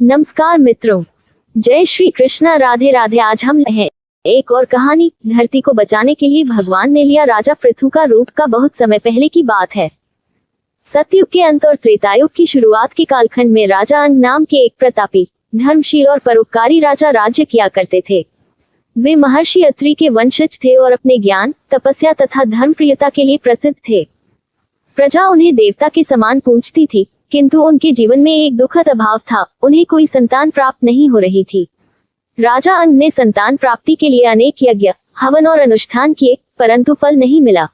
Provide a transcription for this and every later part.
नमस्कार मित्रों, जय श्री कृष्णा, राधे राधे। आज हम हैं एक और कहानी। धरती को बचाने के लिए भगवान ने लिया राजा पृथु का रूप। का बहुत समय पहले की बात है। सतयुग के अंत और त्रेतायुग की शुरुआत के कालखंड में राजा अंग नाम के एक प्रतापी, धर्मशील और परोपकारी राजा राज्य किया करते थे। वे महर्षि अत्रि के वंशज थे और अपने ज्ञान, तपस्या तथा धर्मप्रियता के लिए प्रसिद्ध थे। प्रजा उन्हें देवता के समान पूजती थी, किंतु उनके जीवन में एक दुखद अभाव था। उन्हें कोई संतान प्राप्त नहीं हो रही थी। राजा अंग ने संतान प्राप्ति के लिए अनेक यज्ञ, हवन और अनुष्ठान किए, परंतु फल नहीं मिला।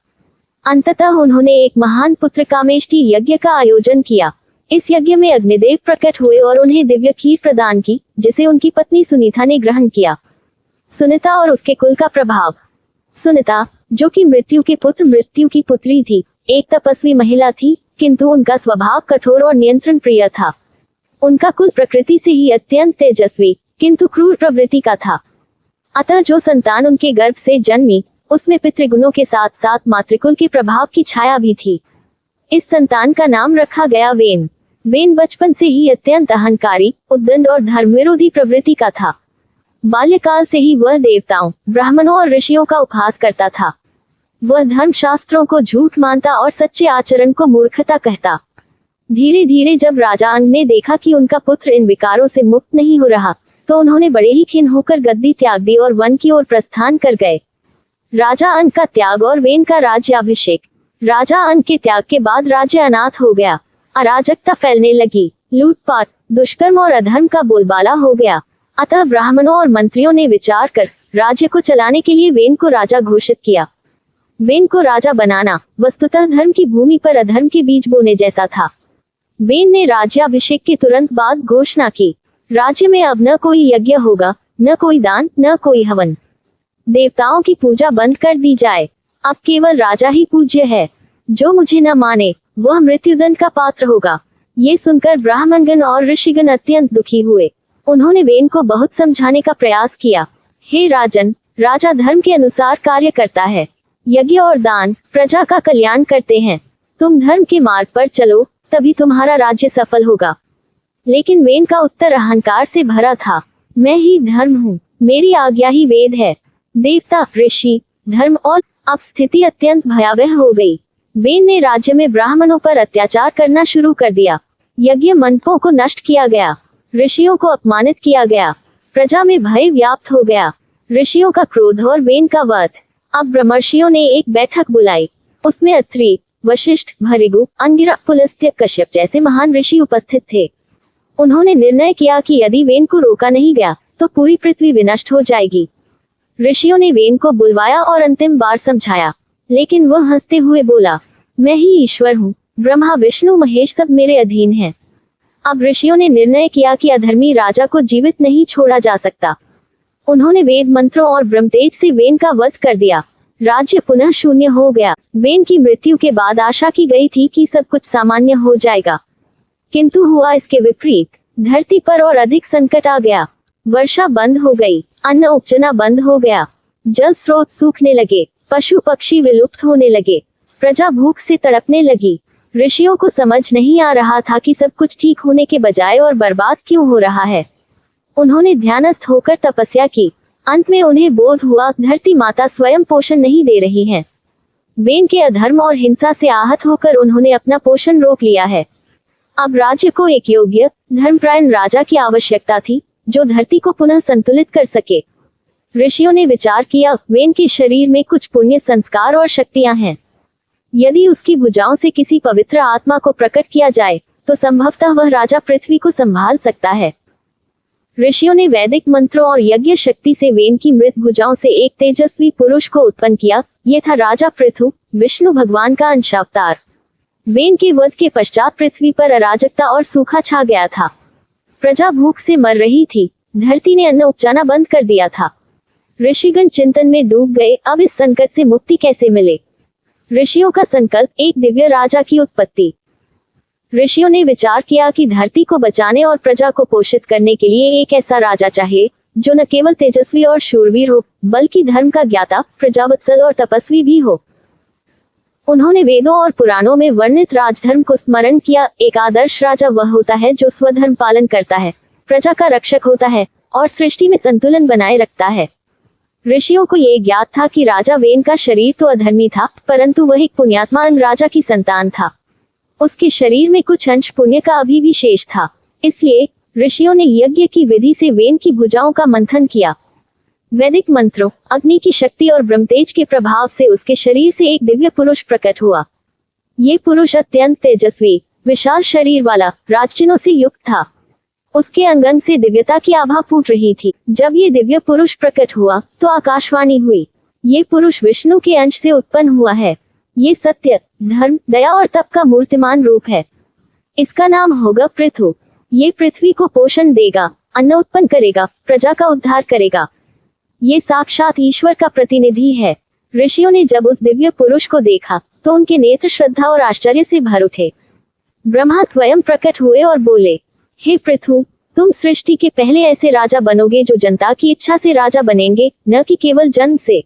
अंततः उन्होंने एक महान पुत्र कामेष्टि यज्ञ का आयोजन किया। इस यज्ञ में अग्निदेव प्रकट हुए और उन्हें दिव्य खीर प्रदान की, जिसे उनकी पत्नी सुनीता ने ग्रहण किया। सुनीता और उसके कुल का प्रभाव। सुनीता, जो कि मृत्यु के पुत्र मृत्यु की पुत्री थी, एक तपस्वी महिला थी, किंतु उनका स्वभाव कठोर और नियंत्रण प्रिय था। उनका कुल प्रकृति से ही अत्यंत तेजस्वी किंतु क्रूर प्रवृत्ति का था। अतः जो संतान उनके गर्भ से जन्मी, उसमें पितृगुणों के साथ साथ मातृकुल के प्रभाव की छाया भी थी। इस संतान का नाम रखा गया वेन। वेन बचपन से ही अत्यंत अहंकारी, उद्दंड और धर्म विरोधी प्रवृत्ति का था। बाल्यकाल से ही वह देवताओं, ब्राह्मणों और ऋषियों का उपहास करता था। वह धर्मशास्त्रों को झूठ मानता और सच्चे आचरण को मूर्खता कहता। धीरे धीरे जब राजा अंग ने देखा कि उनका पुत्र इन विकारों से मुक्त नहीं हो रहा, तो उन्होंने बड़े ही खिन्न होकर गद्दी त्याग दी और वन की ओर प्रस्थान कर गए। राजा अंग का त्याग और वेन का राज्याभिषेक। राजा अंग के त्याग के बाद राज्य अनाथ हो गया। अराजकता फैलने लगी। लूटपाट, दुष्कर्म और अधर्म का बोलबाला हो गया। अतः ब्राह्मणों और मंत्रियों ने विचार कर राज्य को चलाने के लिए वेन को राजा घोषित किया। वेन को राजा बनाना वस्तुतः धर्म की भूमि पर अधर्म के बीज बोने जैसा था। वेन ने राज्याभिषेक के तुरंत बाद घोषणा की, राज्य में अब न कोई यज्ञ होगा, न कोई दान, न कोई हवन। देवताओं की पूजा बंद कर दी जाए। अब केवल राजा ही पूज्य है। जो मुझे न माने वह मृत्युदंड का पात्र होगा। ये सुनकर ब्राह्मणगण और ऋषिगण अत्यंत दुखी हुए। उन्होंने वेन को बहुत समझाने का प्रयास किया। हे राजन, राजा धर्म के अनुसार कार्य करता है। यज्ञ और दान प्रजा का कल्याण करते हैं। तुम धर्म के मार्ग पर चलो, तभी तुम्हारा राज्य सफल होगा। लेकिन वेन का उत्तर अहंकार से भरा था। मैं ही धर्म हूँ, मेरी आज्ञा ही वेद है। देवता, ऋषि, धर्म और अब स्थिति अत्यंत भयावह हो गई। वेन ने राज्य में ब्राह्मणों पर अत्याचार करना शुरू कर दिया। यज्ञ मंडपों को नष्ट किया गया। ऋषियों को अपमानित किया गया। प्रजा में भय व्याप्त हो गया। ऋषियों का क्रोध और वेन का वध। अब ब्रह्मर्षियों ने एक बैठक बुलाई। उसमें अत्रि, वशिष्ठ, भृगु, अंगिरा, पुलस्त्य, कश्यप जैसे महान ऋषि उपस्थित थे। उन्होंने निर्णय किया कि यदि वेन को रोका नहीं गया तो पूरी पृथ्वी विनष्ट हो जाएगी। ऋषियों ने वेन को बुलवाया और अंतिम बार समझाया, लेकिन वह हंसते हुए बोला, मैं ही ईश्वर हूँ। ब्रह्मा, विष्णु, महेश सब मेरे अधीन हैं। अब ऋषियों ने निर्णय किया कि अधर्मी राजा को जीवित नहीं छोड़ा जा सकता। उन्होंने वेद मंत्रों और ब्रह्मतेज से वेन का वध कर दिया। राज्य पुनः शून्य हो गया। वेन की मृत्यु के बाद आशा की गई थी कि सब कुछ सामान्य हो जाएगा, किंतु हुआ इसके विपरीत। धरती पर और अधिक संकट आ गया। वर्षा बंद हो गई, अन्न उपजना बंद हो गया, जल स्रोत सूखने लगे, पशु पक्षी विलुप्त होने लगे, प्रजा भूख से तड़पने लगी। ऋषियों को समझ नहीं आ रहा था कि सब कुछ ठीक होने के बजाय और बर्बाद क्यों हो रहा है। उन्होंने ध्यानस्थ होकर तपस्या की। अंत में उन्हें बोध हुआ, धरती माता स्वयं पोषण नहीं दे रही हैं। वेन के अधर्म और हिंसा से आहत होकर उन्होंने अपना पोषण रोक लिया है। अब राज्य को एक योग्य, धर्मपरायण राजा की आवश्यकता थी, जो धरती को पुनः संतुलित कर सके। ऋषियों ने विचार किया, वेन के शरीर में कुछ पुण्य संस्कार और शक्तियां हैं। यदि उसकी भुजाओं से किसी पवित्र आत्मा को प्रकट किया जाए तो संभवतः वह राजा पृथ्वी को संभाल सकता है। ऋषियों ने वैदिक मंत्रों और यज्ञ शक्ति से वेन की मृत भुजाओं से एक तेजस्वी पुरुष को उत्पन्न किया। ये था राजा पृथु, विष्णु भगवान का अंशावतार। वेन के वध के पश्चात पृथ्वी पर अराजकता और सूखा छा गया था। प्रजा भूख से मर रही थी। धरती ने अन्न उपजाना बंद कर दिया था। ऋषिगण चिंतन में डूब गए, अब इस संकट से मुक्ति कैसे मिले। ऋषियों का संकल्प, एक दिव्य राजा की उत्पत्ति। ऋषियों ने विचार किया कि धरती को बचाने और प्रजा को पोषित करने के लिए एक ऐसा राजा चाहिए जो न केवल तेजस्वी और शूरवीर हो, बल्कि धर्म का ज्ञाता, प्रजावत्सल और तपस्वी भी हो। उन्होंने वेदों और पुराणों में वर्णित राजधर्म को स्मरण किया। एक आदर्श राजा वह होता है जो स्वधर्म पालन करता है, प्रजा का रक्षक होता है और सृष्टि में संतुलन बनाए रखता है। ऋषियों को ये ज्ञात था कि राजा वेन का शरीर तो अधर्मी था, परंतु वह एक पुण्यात्मान राजा की संतान था। उसके शरीर में कुछ अंश पुण्य का अभी भी शेष था। इसलिए ऋषियों ने यज्ञ की विधि से वेन की भुजाओं का मंथन किया। वैदिक मंत्रों, अग्नि की शक्ति और ब्रह्मतेज के प्रभाव से उसके शरीर से एक दिव्य पुरुष प्रकट हुआ। ये पुरुष अत्यंत तेजस्वी, विशाल शरीर वाला, राजचिन्हों से युक्त था। उसके अंगन से दिव्यता की आभा फूट रही थी। जब ये दिव्य पुरुष प्रकट हुआ तो आकाशवाणी हुई, ये पुरुष विष्णु के अंश से उत्पन्न हुआ है। ये सत्य, धर्म, दया और तप का मूर्तिमान रूप है। इसका नाम होगा पृथु। ये पृथ्वी को पोषण देगा, अन्न उत्पन्न करेगा, प्रजा का उद्धार करेगा। ये साक्षात ईश्वर का प्रतिनिधि है। ऋषियों ने जब उस दिव्य पुरुष को देखा तो उनके नेत्र श्रद्धा और आश्चर्य से भर उठे। ब्रह्मा स्वयं प्रकट हुए और बोले, हे पृथु, तुम सृष्टि के पहले ऐसे राजा बनोगे जो जनता की इच्छा से राजा बनेंगे, न कि केवल जन्म से।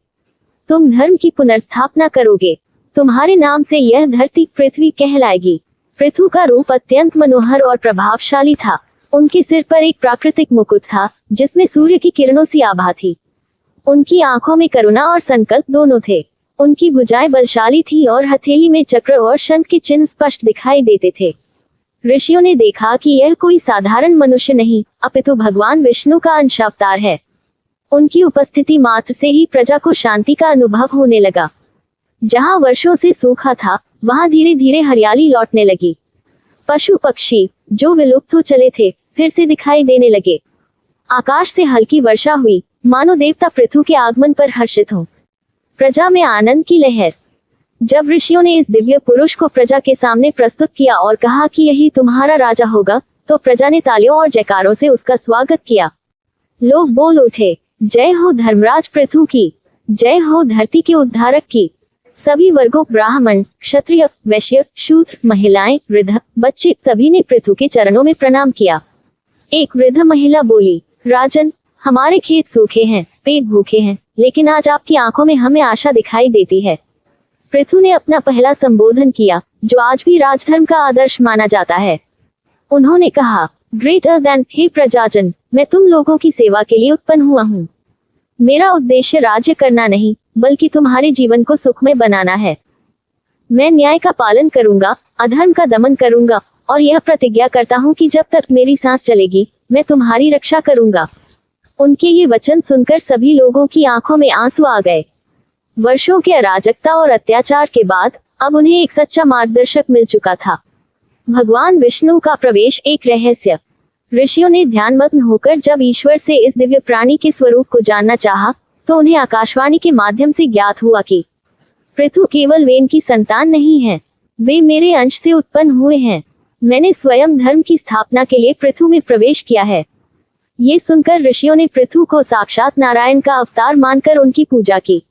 तुम धर्म की पुनर्स्थापना करोगे। तुम्हारे नाम से यह धरती पृथ्वी कहलाएगी। पृथु का रूप अत्यंत मनोहर और प्रभावशाली था। उनके सिर पर एक प्राकृतिक मुकुट था जिसमें सूर्य की किरणों सी आभा थी। उनकी आंखों में करुणा और संकल्प दोनों थे। उनकी भुजाएं बलशाली थी और हथेली में चक्र और शंख के चिन्ह स्पष्ट दिखाई देते थे। ऋषियों ने देखा कि यह कोई साधारण मनुष्य नहीं, अपितु भगवान विष्णु का अंश अवतार है। उनकी उपस्थिति मात्र से ही प्रजा को शांति का अनुभव होने लगा। जहां वर्षों से सूखा था, वहां धीरे धीरे हरियाली लौटने लगी। पशु पक्षी जो विलुप्त हो चले थे फिर से दिखाई देने लगे। आकाश से हल्की वर्षा हुई, मानो देवता पृथु के आगमन पर हर्षित हों। प्रजा में आनंद की लहर। जब ऋषियों ने इस दिव्य पुरुष को प्रजा के सामने प्रस्तुत किया और कहा कि यही तुम्हारा राजा होगा, तो प्रजा ने तालियों और जयकारों से उसका स्वागत किया। लोग बोल उठे, जय हो धर्मराज पृथु की, जय हो धरती के उद्धारक की। सभी वर्गों, ब्राह्मण, क्षत्रिय, वैश्य, शूद्र, महिलाएं, वृद्ध, बच्चे, सभी ने पृथु के चरणों में प्रणाम किया। एक वृद्ध महिला बोली, राजन, हमारे खेत सूखे हैं, पेट भूखे हैं, लेकिन आज आपकी आंखों में हमें आशा दिखाई देती है। पृथु ने अपना पहला संबोधन किया, जो आज भी राजधर्म का आदर्श माना जाता है। उन्होंने कहा, ग्रेटर देन, हे प्रजाजन, मैं तुम लोगों की सेवा के लिए उत्पन्न हुआ हूँ। मेरा उद्देश्य राज्य करना नहीं, बल्कि तुम्हारे जीवन को सुखमय बनाना है। मैं न्याय का पालन करूंगा, अधर्म का दमन करूंगा और यह प्रतिज्ञा करता हूं कि जब तक मेरी सांस चलेगी मैं तुम्हारी रक्षा करूंगा। उनके ये वचन सुनकर सभी लोगों की आंखों में आंसू आ गए। वर्षों के अराजकता और अत्याचार के बाद अब उन्हें एक सच्चा मार्गदर्शक मिल चुका था। भगवान विष्णु का प्रवेश एक रहस्य। ऋषियों ने ध्यानमग्न होकर जब ईश्वर से इस दिव्य प्राणी के स्वरूप को जानना चाहा, तो उन्हें आकाशवाणी के माध्यम से ज्ञात हुआ कि पृथु केवल वेन की संतान नहीं है, वे मेरे अंश से उत्पन्न हुए हैं। मैंने स्वयं धर्म की स्थापना के लिए पृथु में प्रवेश किया है। ये सुनकर ऋषियों ने पृथु को साक्षात नारायण का अवतार मानकर उनकी पूजा की।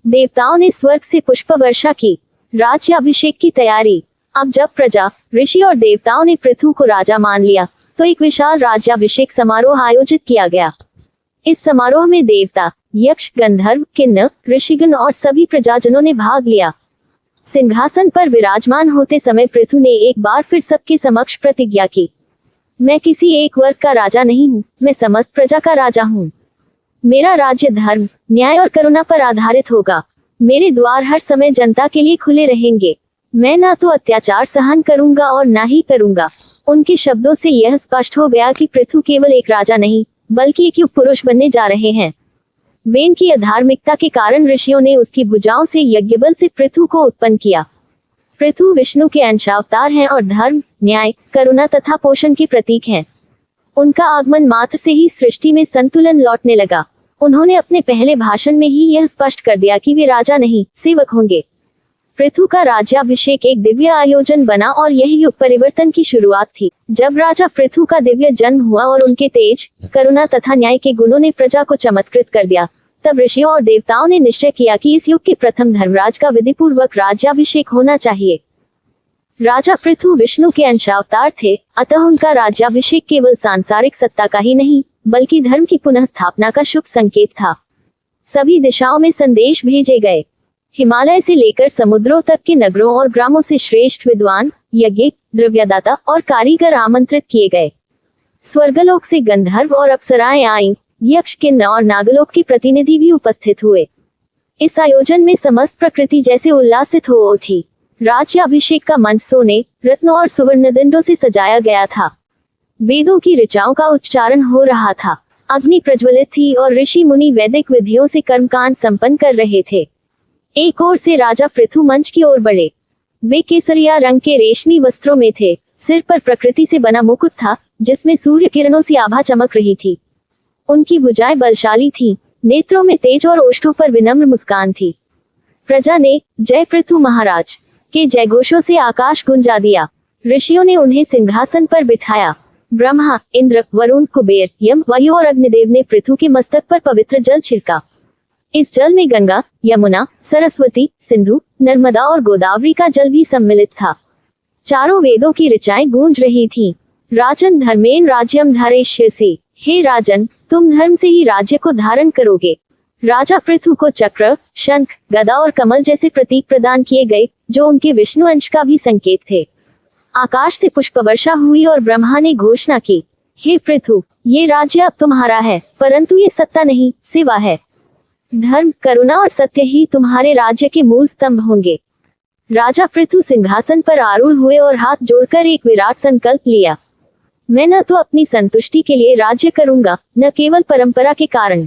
देवताओं ने स्वर्ग से पुष्प वर्षा की। राज्याभिषेक की तैयारी। अब जब प्रजा, ऋषि और देवताओं ने पृथु को राजा मान लिया, तो एक विशाल राज्याभिषेक समारोह आयोजित किया गया। इस समारोह में देवता, यक्ष, गंधर्व, किन्नर, ऋषिगण और सभी प्रजाजनों ने भाग लिया। सिंहासन पर विराजमान होते समय पृथु ने एक बार फिर सबके समक्ष प्रतिज्ञा की, मैं किसी एक वर्ग का राजा नहीं हूँ, मैं समस्त प्रजा का राजा हूँ। मेरा राज्य धर्म, न्याय और करुणा पर आधारित होगा। मेरे द्वार हर समय जनता के लिए खुले रहेंगे। मैं ना तो अत्याचार सहन करूंगा और ना ही करूंगा। उनके शब्दों से यह स्पष्ट हो गया कि पृथु केवल एक राजा नहीं, बल्कि एक युग पुरुष बनने जा रहे हैं। वेन की अधार्मिकता के कारण ऋषियों ने उसकी भुजाओं से यज्ञबल से पृथु को उत्पन्न किया। पृथु विष्णु के अंशावतार हैं और धर्म, न्याय, करुणा तथा पोषण के प्रतीक हैं। उनका आगमन मात्र से ही सृष्टि में संतुलन लौटने लगा। उन्होंने अपने पहले भाषण में ही यह स्पष्ट कर दिया कि वे राजा नहीं, सेवक होंगे। पृथु का राज्याभिषेक एक दिव्य आयोजन बना और यही युग परिवर्तन की शुरुआत थी। जब राजा पृथु का दिव्य जन्म हुआ और उनके तेज, करुणा तथा न्याय के गुणों ने प्रजा को चमत्कृत कर दिया, तब ऋषियों और देवताओं ने निश्चय किया कि इस युग के प्रथम धर्मराज का विधिपूर्वक राज्याभिषेक होना चाहिए। राजा पृथु विष्णु के अंशावतार थे, अतः उनका राज्याभिषेक केवल सांसारिक सत्ता का ही नहीं, बल्कि धर्म की पुनः स्थापना का शुभ संकेत था। सभी दिशाओं में संदेश भेजे गए। हिमालय से लेकर समुद्रों तक के नगरों और ग्रामों से श्रेष्ठ विद्वान, यज्ञ, द्रव्यदाता और कारीगर आमंत्रित किए गए। स्वर्गलोक से गंधर्व और अप्सराएं आईं, यक्ष, किन्नर और नागलोक के प्रतिनिधि भी उपस्थित हुए। इस आयोजन में समस्त प्रकृति जैसे उल्लासित हो उठी। राज्याभिषेक का मंच सोने, रत्नों और सुवर्णदंडों से सजाया गया था। वेदों की ऋचाओं का उच्चारण हो रहा था। अग्नि प्रज्वलित थी और ऋषि मुनि वैदिक विधियों से कर्मकांड संपन्न कर रहे थे। एक ओर से राजा पृथु मंच की ओर बढ़े। वे केसरिया रंग के रेशमी वस्त्रों में थे। सिर पर प्रकृति से बना मुकुट था, जिसमें सूर्य किरणों से आभा चमक रही थी। उनकी भुजाएं बलशाली थीं, नेत्रों में तेज और ओष्ठों पर विनम्र मुस्कान थी। प्रजा ने जय पृथु महाराज के जयघोषों से आकाश गुंजा दिया। ऋषियों ने उन्हें सिंहासन पर बिठाया। ब्रह्मा, इंद्र, वरुण, कुबेर, यम, वायु और अग्निदेव ने पृथु के मस्तक पर पवित्र जल छिड़का। इस जल में गंगा, यमुना, सरस्वती, सिंधु, नर्मदा और गोदावरी का जल भी सम्मिलित था। चारों वेदों की ऋचाएं गूंज रही थीं। राजन धर्मेण राज्यम धारयिष्यसि। हे राजन, तुम धर्म से ही राज्य को धारण करोगे। राजा पृथु को चक्र, शंख, गदा और कमल जैसे प्रतीक प्रदान किए गए, जो उनके विष्णु अंश का भी संकेत थे। आकाश से पुष्प वर्षा हुई और ब्रह्मा ने घोषणा की, हे पृथु, ये राज्य अब तुम्हारा है, परंतु ये सत्ता नहीं, सेवा है। धर्म, करुणा और सत्य ही तुम्हारे राज्य के मूल स्तंभ होंगे। राजा पृथु सिंहासन पर आरूढ़ हुए और हाथ जोड़कर एक विराट संकल्प लिया। मैं न तो अपनी संतुष्टि के लिए राज्य करूंगा, न केवल परंपरा के कारण।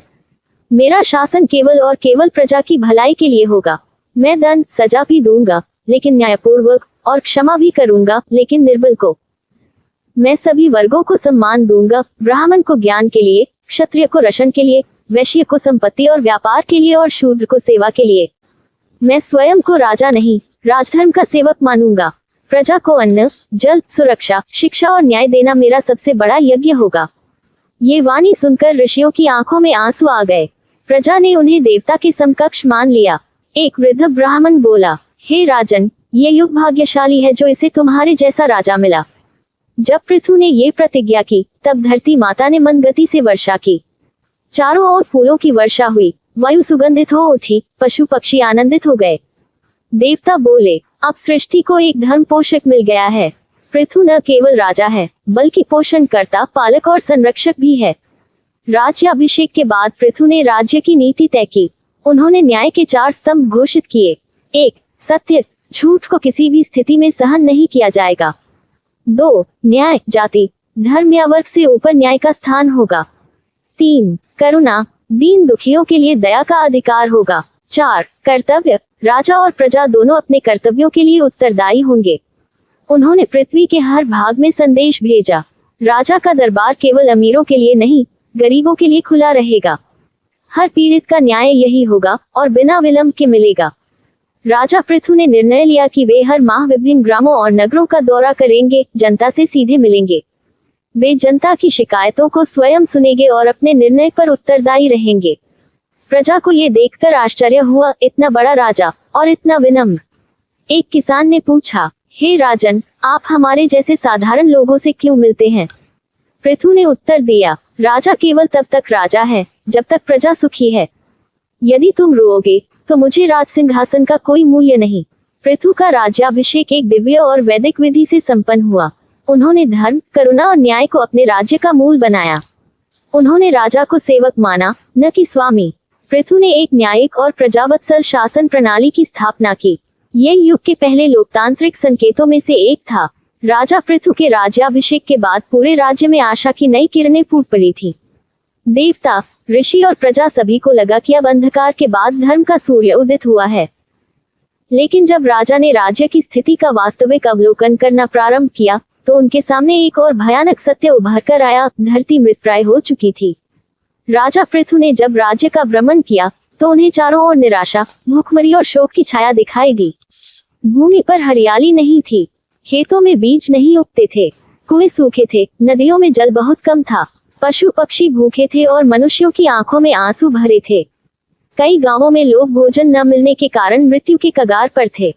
मेरा शासन केवल और केवल प्रजा की भलाई के लिए होगा। मैं दंड, सजा भी दूंगा, लेकिन न्यायपूर्वक, और क्षमा भी करूंगा, लेकिन निर्बल को। मैं सभी वर्गों को सम्मान दूंगा, ब्राह्मण को ज्ञान के लिए, क्षत्रिय को रशन के लिए, वैश्य को संपत्ति और व्यापार के लिए और शूद्र को सेवा के लिए। मैं स्वयं को राजा नहीं, राजधर्म का सेवक मानूंगा। प्रजा को अन्न, जल, सुरक्षा, शिक्षा और न्याय देना मेरा सबसे बड़ा यज्ञ होगा। ये वाणी सुनकर ऋषियों की आंखों में आंसू आ गए। प्रजा ने उन्हें देवता के समकक्ष मान लिया। एक वृद्ध ब्राह्मण बोला, हे राजन, ये युग भाग्यशाली है जो इसे तुम्हारे जैसा राजा मिला। जब पृथु ने ये प्रतिज्ञा की, तब धरती माता ने मंद गति से वर्षा की। चारों ओर फूलों की वर्षा हुई, वायु सुगंधित हो उठी, पशु पक्षी आनंदित हो गए। देवता बोले, अब सृष्टि को एक धर्म पोषक मिल गया है। पृथु न केवल राजा है, बल्कि पोषणकर्ता, पालक और संरक्षक भी है। राज्याभिषेक के बाद पृथु ने राज्य की नीति तय की। उन्होंने न्याय के 4 स्तंभ घोषित किए। 1. सत्य, झूठ को किसी भी स्थिति में सहन नहीं किया जाएगा। 2. न्याय, जाति, धर्म या वर्ग से ऊपर न्याय का स्थान होगा। 3. करुणा, दीन दुखियों के लिए दया का अधिकार होगा। 4. कर्तव्य, राजा और प्रजा दोनों अपने कर्तव्यों के लिए उत्तरदायी होंगे। उन्होंने पृथ्वी के हर भाग में संदेश भेजा। राजा का दरबार केवल अमीरों के लिए नहीं, गरीबों के लिए खुला रहेगा। हर पीड़ित का न्याय यही होगा और बिना विलंब के मिलेगा। राजा पृथु ने निर्णय लिया कि वे हर माह विभिन्न ग्रामों और नगरों का दौरा करेंगे, जनता से सीधे मिलेंगे। वे जनता की शिकायतों को स्वयं सुनेंगे और अपने निर्णय पर उत्तरदायी रहेंगे। प्रजा को ये देखकर आश्चर्य हुआ, इतना बड़ा राजा और इतना विनम्र। एक किसान ने पूछा, हे राजन, आप हमारे जैसे साधारण लोगों से क्यों मिलते हैं? पृथु ने उत्तर दिया, राजा केवल तब तक राजा है जब तक प्रजा सुखी है। यदि तुम रोओगे तो मुझे राज सिंहासन का कोई मूल्य नहीं। पृथु का राज्याभिषेक एक दिव्य और वैदिक विधि से संपन्न हुआ। उन्होंने धर्म, करुणा और न्याय को अपने राज्य का मूल बनाया। उन्होंने राजा को सेवक माना, न कि स्वामी। पृथु ने एक न्यायिक और प्रजावत्सल शासन प्रणाली की स्थापना की। ये युग के पहले लोकतांत्रिक संकेतों में से एक था। राजा पृथु के राज्याभिषेक के बाद पूरे राज्य में आशा की नई किरणें फूट पड़ी थी। देवता, ऋषि और प्रजा सभी को लगा कि अब अंधकार के बाद धर्म का सूर्य उदित हुआ है। लेकिन जब राजा ने राज्य की स्थिति का वास्तविक अवलोकन करना प्रारंभ किया, तो उनके सामने एक और भयानक सत्य उभर कर आया। धरती मृतप्राय हो चुकी थी। राजा पृथु ने जब राज्य का भ्रमण किया, तो उन्हें चारों ओर निराशा, भूखमरी और शोक की छाया दिखाई दी। भूमि पर हरियाली नहीं थी, खेतों में बीज नहीं उगते थे, कुएं सूखे थे, नदियों में जल बहुत कम था, पशु पक्षी भूखे थे और मनुष्यों की आंखों में आंसू भरे थे। कई गांवों में लोग भोजन न मिलने के कारण मृत्यु के कगार पर थे।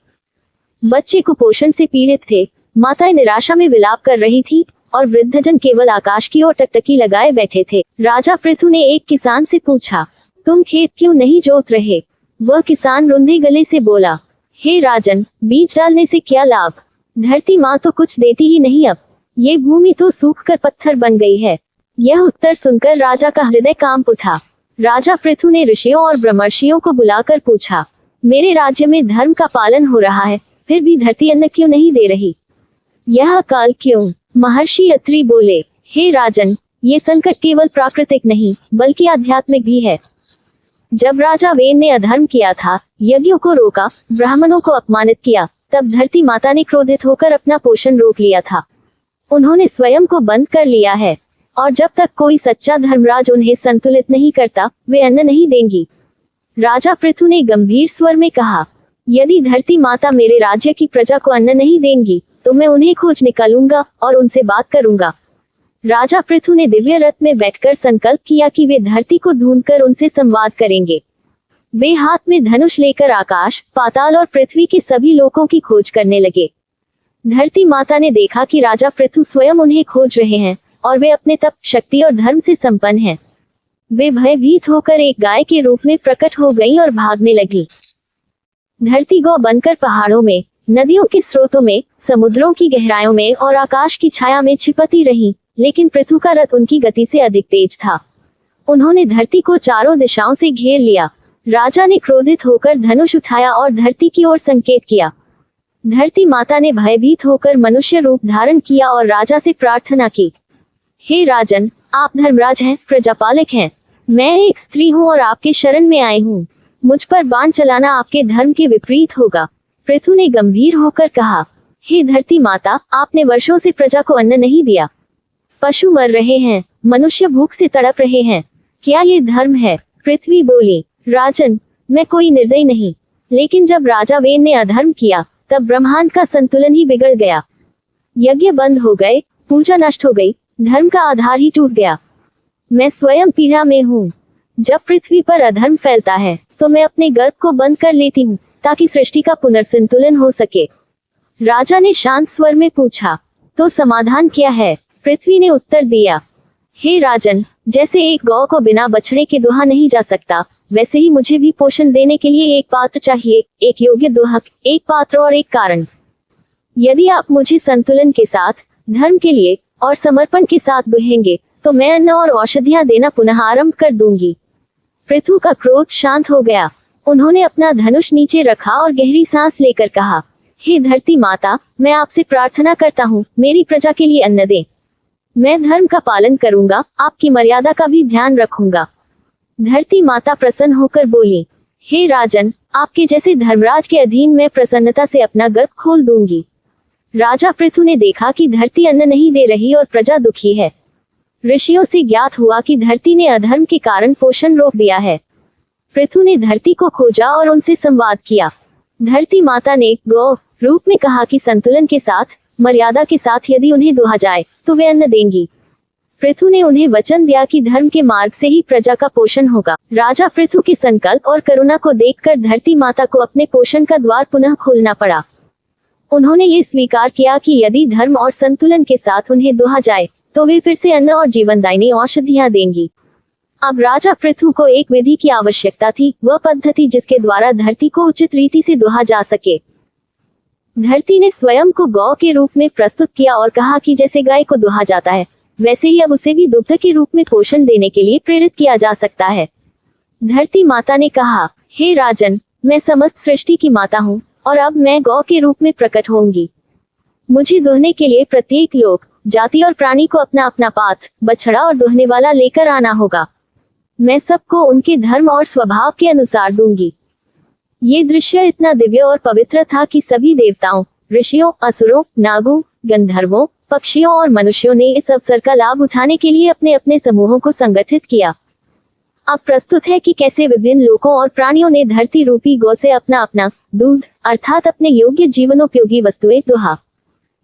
बच्चे कुपोषण से पीड़ित थे, माताएं निराशा में विलाप कर रही थी और वृद्धजन केवल आकाश की ओर टकटकी लगाए बैठे थे। राजा पृथु ने एक किसान से पूछा, तुम खेत क्यों नहीं जोत रहे? वह किसान रुंधे गले से बोला, हे राजन, बीज डालने से क्या लाभ? धरती माँ तो कुछ देती ही नहीं। अब ये भूमि तो सूखकर पत्थर बन गई है। यह उत्तर सुनकर राजा का हृदय कांप उठा। राजा पृथु ने ऋषियों और ब्रह्मर्षियों को बुलाकर पूछा, मेरे राज्य में धर्म का पालन हो रहा है, फिर भी धरती अन्न क्यों नहीं दे रही? यह अकाल क्यों? महर्षि अत्रि बोले, हे राजन, ये संकट केवल प्राकृतिक नहीं बल्कि आध्यात्मिक भी है। जब राजा वेन ने अधर्म किया था, यज्ञों को रोका, ब्राह्मणों को अपमानित किया, तब धरती माता ने क्रोधित होकर अपना पोषण रोक लिया था। उन्होंने स्वयं को बंद कर लिया है, और जब तक कोई सच्चा धर्मराज उन्हें संतुलित नहीं करता, वे अन्न नहीं देंगी। राजा पृथु ने गंभीर स्वर में कहा, यदि धरती माता मेरे राज्य की प्रजा को अन्न नहीं देंगी, तो मैं उन्हें खोज निकालूंगा और उनसे बात करूंगा। राजा पृथु ने दिव्य रथ में बैठकर संकल्प किया कि वे धरती को ढूंढकर उनसे संवाद करेंगे। वे हाथ में धनुष लेकर आकाश, पाताल और पृथ्वी के सभी लोकों की खोज करने लगे। धरती माता ने देखा कि राजा पृथु स्वयं उन्हें खोज रहे हैं और वे अपने तप, शक्ति और धर्म से संपन्न हैं। वे भयभीत होकर एक गाय के रूप में प्रकट हो गईं और भागने लगी। धरती गौ बनकर पहाड़ों में, नदियों के स्रोतों में, समुद्रों की गहराइयों में और आकाश की छाया में छिपती रही, लेकिन पृथु का रथ उनकी गति से अधिक तेज था। उन्होंने धरती को चारों दिशाओं से घेर लिया। राजा ने क्रोधित होकर धनुष उठाया और धरती की ओर संकेत किया। धरती माता ने भयभीत होकर मनुष्य रूप धारण किया और राजा से प्रार्थना की, हे राजन, आप धर्मराज हैं, प्रजापालक हैं। मैं एक स्त्री हूँ और आपके शरण में आई हूँ। मुझ पर बाण चलाना आपके धर्म के विपरीत होगा। पृथु ने गंभीर होकर कहा, हे धरती माता, आपने वर्षों से प्रजा को अन्न नहीं दिया। पशु मर रहे हैं, मनुष्य भूख से तड़प रहे हैं। क्या ये धर्म है? पृथ्वी बोली, राजन, मैं कोई निर्दयी नहीं, लेकिन जब राजा वेन ने अधर्म किया, तब ब्रह्मांड का संतुलन ही बिगड़ गया। यज्ञ बंद हो गए, पूजा नष्ट हो गई, धर्म का आधार ही टूट गया। मैं स्वयं पीड़ा में हूँ। जब पृथ्वी पर अधर्म फैलता है, तो मैं अपने गर्भ को बंद कर लेती हूँ, ताकि सृष्टि का पुनर्संतुलन हो सके। राजा ने शांत स्वर में पूछा, तो समाधान क्या है? पृथ्वी ने उत्तर दिया, हे राजन, जैसे एक गौ को बिना बछड़े के दुहा नहीं जा सकता, वैसे ही मुझे भी पोषण देने के लिए एक पात्र चाहिए, एक योग्य दुहक, एक पात्र और एक कारण। यदि आप मुझे संतुलन के साथ, धर्म के लिए और समर्पण के साथ दुहेंगे, तो मैं अन्न और औषधियां देना पुनः आरंभ कर दूंगी। पृथु का क्रोध शांत हो गया। उन्होंने अपना धनुष नीचे रखा और गहरी सांस लेकर कहा, हे धरती माता, मैं आपसे प्रार्थना करता हूँ, मेरी प्रजा के लिए अन्न दें। मैं धर्म का पालन करूंगा, आपकी मर्यादा का भी ध्यान रखूंगा। धरती माता प्रसन्न होकर बोली, हे राजन, आपके जैसे धर्मराज के अधीन मैं प्रसन्नता से अपना गर्भ खोल दूंगी। राजा पृथु ने देखा कि धरती अन्न नहीं दे रही और प्रजा दुखी है। ऋषियों से ज्ञात हुआ कि धरती ने अधर्म के कारण पोषण रोक दिया है। पृथु ने धरती को खोजा और उनसे संवाद किया। धरती माता ने गौ रूप में कहा कि संतुलन के साथ, मर्यादा के साथ यदि उन्हें दुहा जाए, तो वे अन्न देंगी। पृथु ने उन्हें वचन दिया कि धर्म के मार्ग से ही प्रजा का पोषण होगा। राजा पृथु के संकल्प और करुणा को देखकर धरती माता को अपने पोषण का द्वार पुनः खोलना पड़ा। उन्होंने ये स्वीकार किया कि यदि धर्म और संतुलन के साथ उन्हें दुहा जाए, तो वे फिर से अन्न और जीवनदायिनी औषधियां देंगी। अब राजा पृथु को एक विधि की आवश्यकता थी, वह पद्धति जिसके द्वारा धरती को उचित रीति से दुहा जा सके। धरती ने स्वयं को गौ के रूप में प्रस्तुत किया और कहा कि जैसे गाय को दुहा जाता है, वैसे ही अब उसे भी दुग्ध के रूप में पोषण देने के लिए प्रेरित किया जा सकता है। धरती माता ने कहा, हे राजन, मैं समस्त सृष्टि की माता हूँ और अब मैं गौ के रूप में प्रकट होंगी। मुझे दुहने के लिए प्रत्येक लोक, जाति और प्राणी को अपना अपना पात्र, बछड़ा और दुहने वाला लेकर आना होगा। मैं सबको उनके धर्म और स्वभाव के अनुसार दूंगी। ये दृश्य इतना दिव्य और पवित्र था कि सभी देवताओं, ऋषियों, असुरों, नागों, गंधर्वों, पक्षियों और मनुष्यों ने इस अवसर का लाभ उठाने के लिए अपने अपने समूहों को संगठित किया। अब प्रस्तुत है कि कैसे विभिन्न लोकों और प्राणियों ने धरती रूपी गौ से अपना अपना दूध अर्थात अपने योग्य जीवनोपयोगी वस्तुएं दुहा।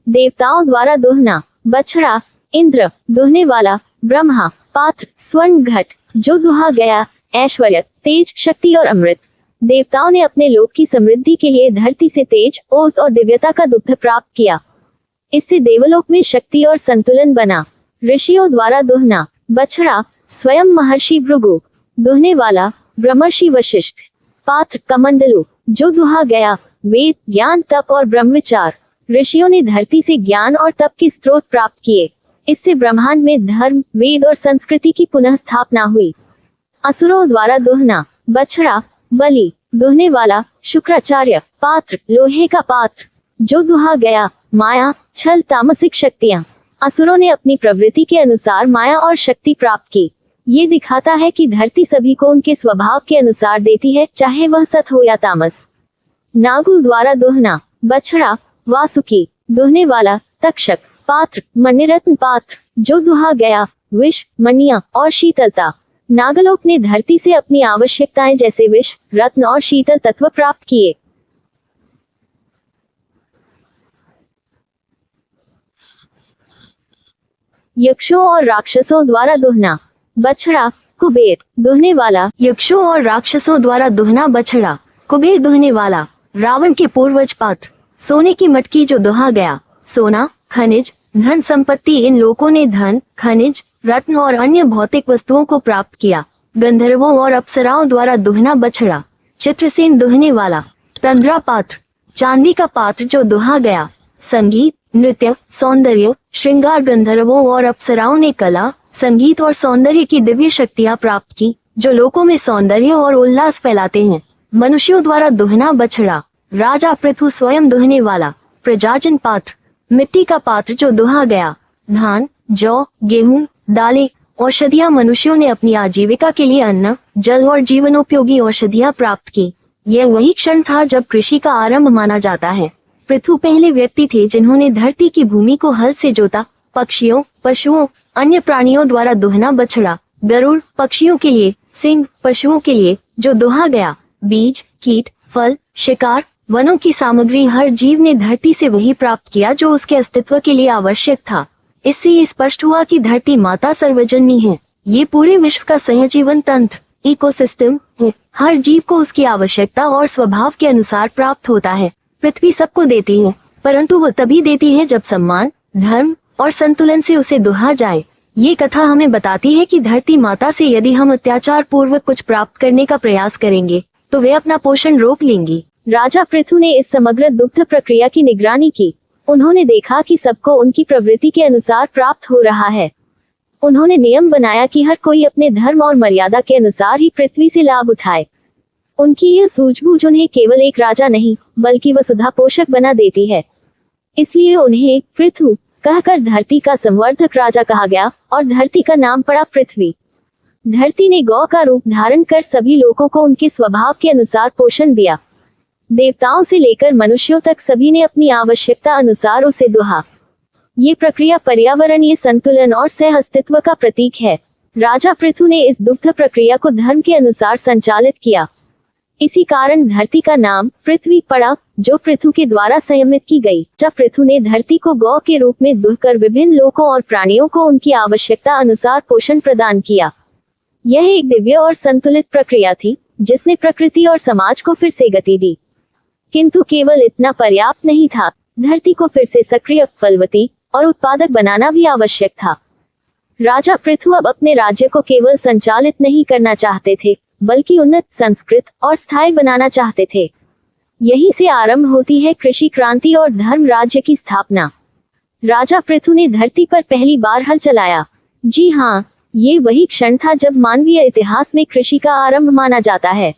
देवताओं द्वारा दुहना, बछड़ा, इंद्र, दुहने वाला, ब्रह्मा, पात्र, स्वर्ण घट, जो दुहा गया, ऐश्वर्य, तेज, शक्ति और अमृत। देवताओं ने अपने लोक की समृद्धि के लिए धरती से तेज, ओज और दिव्यता का दुग्ध प्राप्त किया। इससे देवलोक में शक्ति और संतुलन बना। ऋषियों द्वारा दुहना, बछड़ा, स्वयं महर्षि भृगु, दुहने वाला, ब्रह्मर्षि वशिष्ठ, पात्र, कमंडलु, जो दुहा गया, वेद, ज्ञान, तप और ब्रह्मविचार। ऋषियों ने धरती से ज्ञान और तप के स्रोत प्राप्त किए। इससे ब्रह्मांड में धर्म, वेद और संस्कृति की पुनः स्थापना हुई। असुरों द्वारा दोहना, बछड़ा, बलि, दोहने वाला, शुक्राचार्य, पात्र, लोहे का पात्र, जो दुहा गया, माया, छल, तामसिक शक्तियां। असुरों ने अपनी प्रवृत्ति के अनुसार माया और शक्ति प्राप्त की। ये दिखाता है कि धरती सभी को उनके स्वभाव के अनुसार देती है, चाहे वह सत हो या तामस। नागुल द्वारा दोहना, बछड़ा, वासुकी, दोहने वाला, तक्षक, पात्र, मणिरत्न पात्र, जो दुहा गया, विष, मणियां और शीतलता। नागलोक ने धरती से अपनी आवश्यकताएं जैसे विष, रत्न और शीतल तत्व प्राप्त किए। यक्षों और राक्षसों द्वारा दोहना, बछड़ा, कुबेर, दोहने वाला, यक्षों और राक्षसों द्वारा दोहना, बछड़ा, कुबेर, दोहने वाला, रावण के पूर्वज पात्र, सोने की मटकी, जो दोहा गया, सोना, खनिज, धन संपत्ति। इन लोगों ने धन, खनिज, रत्न और अन्य भौतिक वस्तुओं को प्राप्त किया। गंधर्वों और अप्सराओं द्वारा दोहना, बछड़ा, चित्रसेन, दोहने वाला, तंद्रा पात्र, चांदी का पात्र, जो दोहा गया, संगीत, नृत्य, सौंदर्य, श्रृंगार। गंधर्वों और अप्सराओं ने कला, संगीत और सौंदर्य की दिव्य शक्तियां प्राप्त की, जो लोगों में सौंदर्य और उल्लास फैलाते हैं। मनुष्यों द्वारा दोहना, बछड़ा, राजा पृथु स्वयं, दोहने वाला, प्रजाजन पात्र, मिट्टी का पात्र, जो दोहा गया, धान, जौ, गेहूं, दालें, औषधियां। मनुष्यों ने अपनी आजीविका के लिए अन्न, जल और जीवनोपयोगी औषधियां प्राप्त की। यह वही क्षण था जब कृषि का आरंभ माना जाता है। पृथु पहले व्यक्ति थे जिन्होंने धरती की भूमि को हल से जोता। पक्षियों, पशुओं, अन्य प्राणियों द्वारा दोहना, बछड़ा, गरुड़, पक्षियों के लिए, सिंह, पशुओं के लिए, जो दोहा गया, बीज, कीट, फल, शिकार, वनों की सामग्री। हर जीव ने धरती से वही प्राप्त किया जो उसके अस्तित्व के लिए आवश्यक था। इससे ये स्पष्ट हुआ कि धरती माता सर्वजननी है। ये पूरे विश्व का सहजीवन तंत्र, इकोसिस्टम है। हर जीव को उसकी आवश्यकता और स्वभाव के अनुसार प्राप्त होता है। पृथ्वी सबको देती है, परंतु वो तभी देती है जब सम्मान, धर्म और संतुलन से उसे दोहा जाए। ये कथा हमें बताती है कि धरती माता से यदि हम अत्याचार पूर्वक कुछ प्राप्त करने का प्रयास करेंगे तो वे अपना पोषण रोक लेंगी। राजा पृथु ने इस समग्र दुग्ध प्रक्रिया की निगरानी की। उन्होंने देखा कि सबको उनकी प्रवृत्ति के अनुसार प्राप्त हो रहा है। उन्होंने नियम बनाया कि हर कोई अपने धर्म और मर्यादा के अनुसार ही पृथ्वी से लाभ उठाए। उनकी यह सूझबूझ उन्हें केवल एक राजा नहीं बल्कि वसुधा पोषक बना देती है। इसलिए उन्हें पृथु कहकर धरती का संवर्धक राजा कहा गया और धरती का नाम पड़ा पृथ्वी। धरती ने गौ का रूप धारण कर सभी लोगों को उनके स्वभाव के अनुसार पोषण दिया। देवताओं से लेकर मनुष्यों तक सभी ने अपनी आवश्यकता अनुसार उसे दोहा। ये प्रक्रिया पर्यावरणीय संतुलन और सह अस्तित्व का प्रतीक है। राजा पृथु ने इस दुग्ध प्रक्रिया को धर्म के अनुसार संचालित किया। इसी कारण धरती का नाम पृथ्वी पड़ा, जो पृथु के द्वारा संयमित की गई। जब पृथु ने धरती को गौ के रूप में दुहकर विभिन्न लोगों और प्राणियों को उनकी आवश्यकता अनुसार पोषण प्रदान किया। यह एक दिव्य और संतुलित प्रक्रिया थी जिसने प्रकृति और समाज को फिर से गति दी। किंतु केवल इतना पर्याप्त नहीं था। धरती को फिर से सक्रिय, फलवती और उत्पादक बनाना भी आवश्यक था। राजा पृथु अब अपने राज्य को केवल संचालित नहीं करना चाहते थे बल्कि उन्नत, संस्कृत और स्थायी बनाना चाहते थे। यहीं से आरंभ होती है कृषि क्रांति और धर्म राज्य की स्थापना। राजा पृथु ने धरती पर पहली बार हल चलाया। जी हाँ, ये वही क्षण था जब मानवीय इतिहास में कृषि का आरंभ माना जाता है।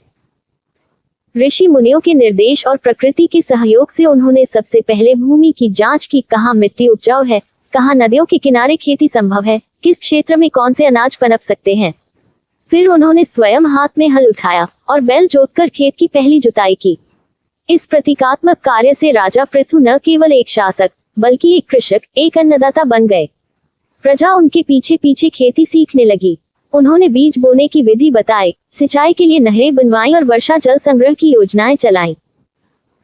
ऋषि मुनियों के निर्देश और प्रकृति के सहयोग से उन्होंने सबसे पहले भूमि की जांच की। कहाँ मिट्टी उपजाऊ है, कहाँ नदियों के किनारे खेती संभव है, किस क्षेत्र में कौन से अनाज पनप सकते हैं। फिर उन्होंने स्वयं हाथ में हल उठाया और बैल जोतकर खेत की पहली जुताई की। इस प्रतीकात्मक कार्य से राजा पृथु न केवल एक शासक बल्कि एक कृषक, एक अन्नदाता बन गए। प्रजा उनके पीछे पीछे खेती सीखने लगी। उन्होंने बीज बोने की विधि बताई, सिंचाई के लिए नहरें बनवाई और वर्षा जल संग्रह की योजनाएं चलाईं।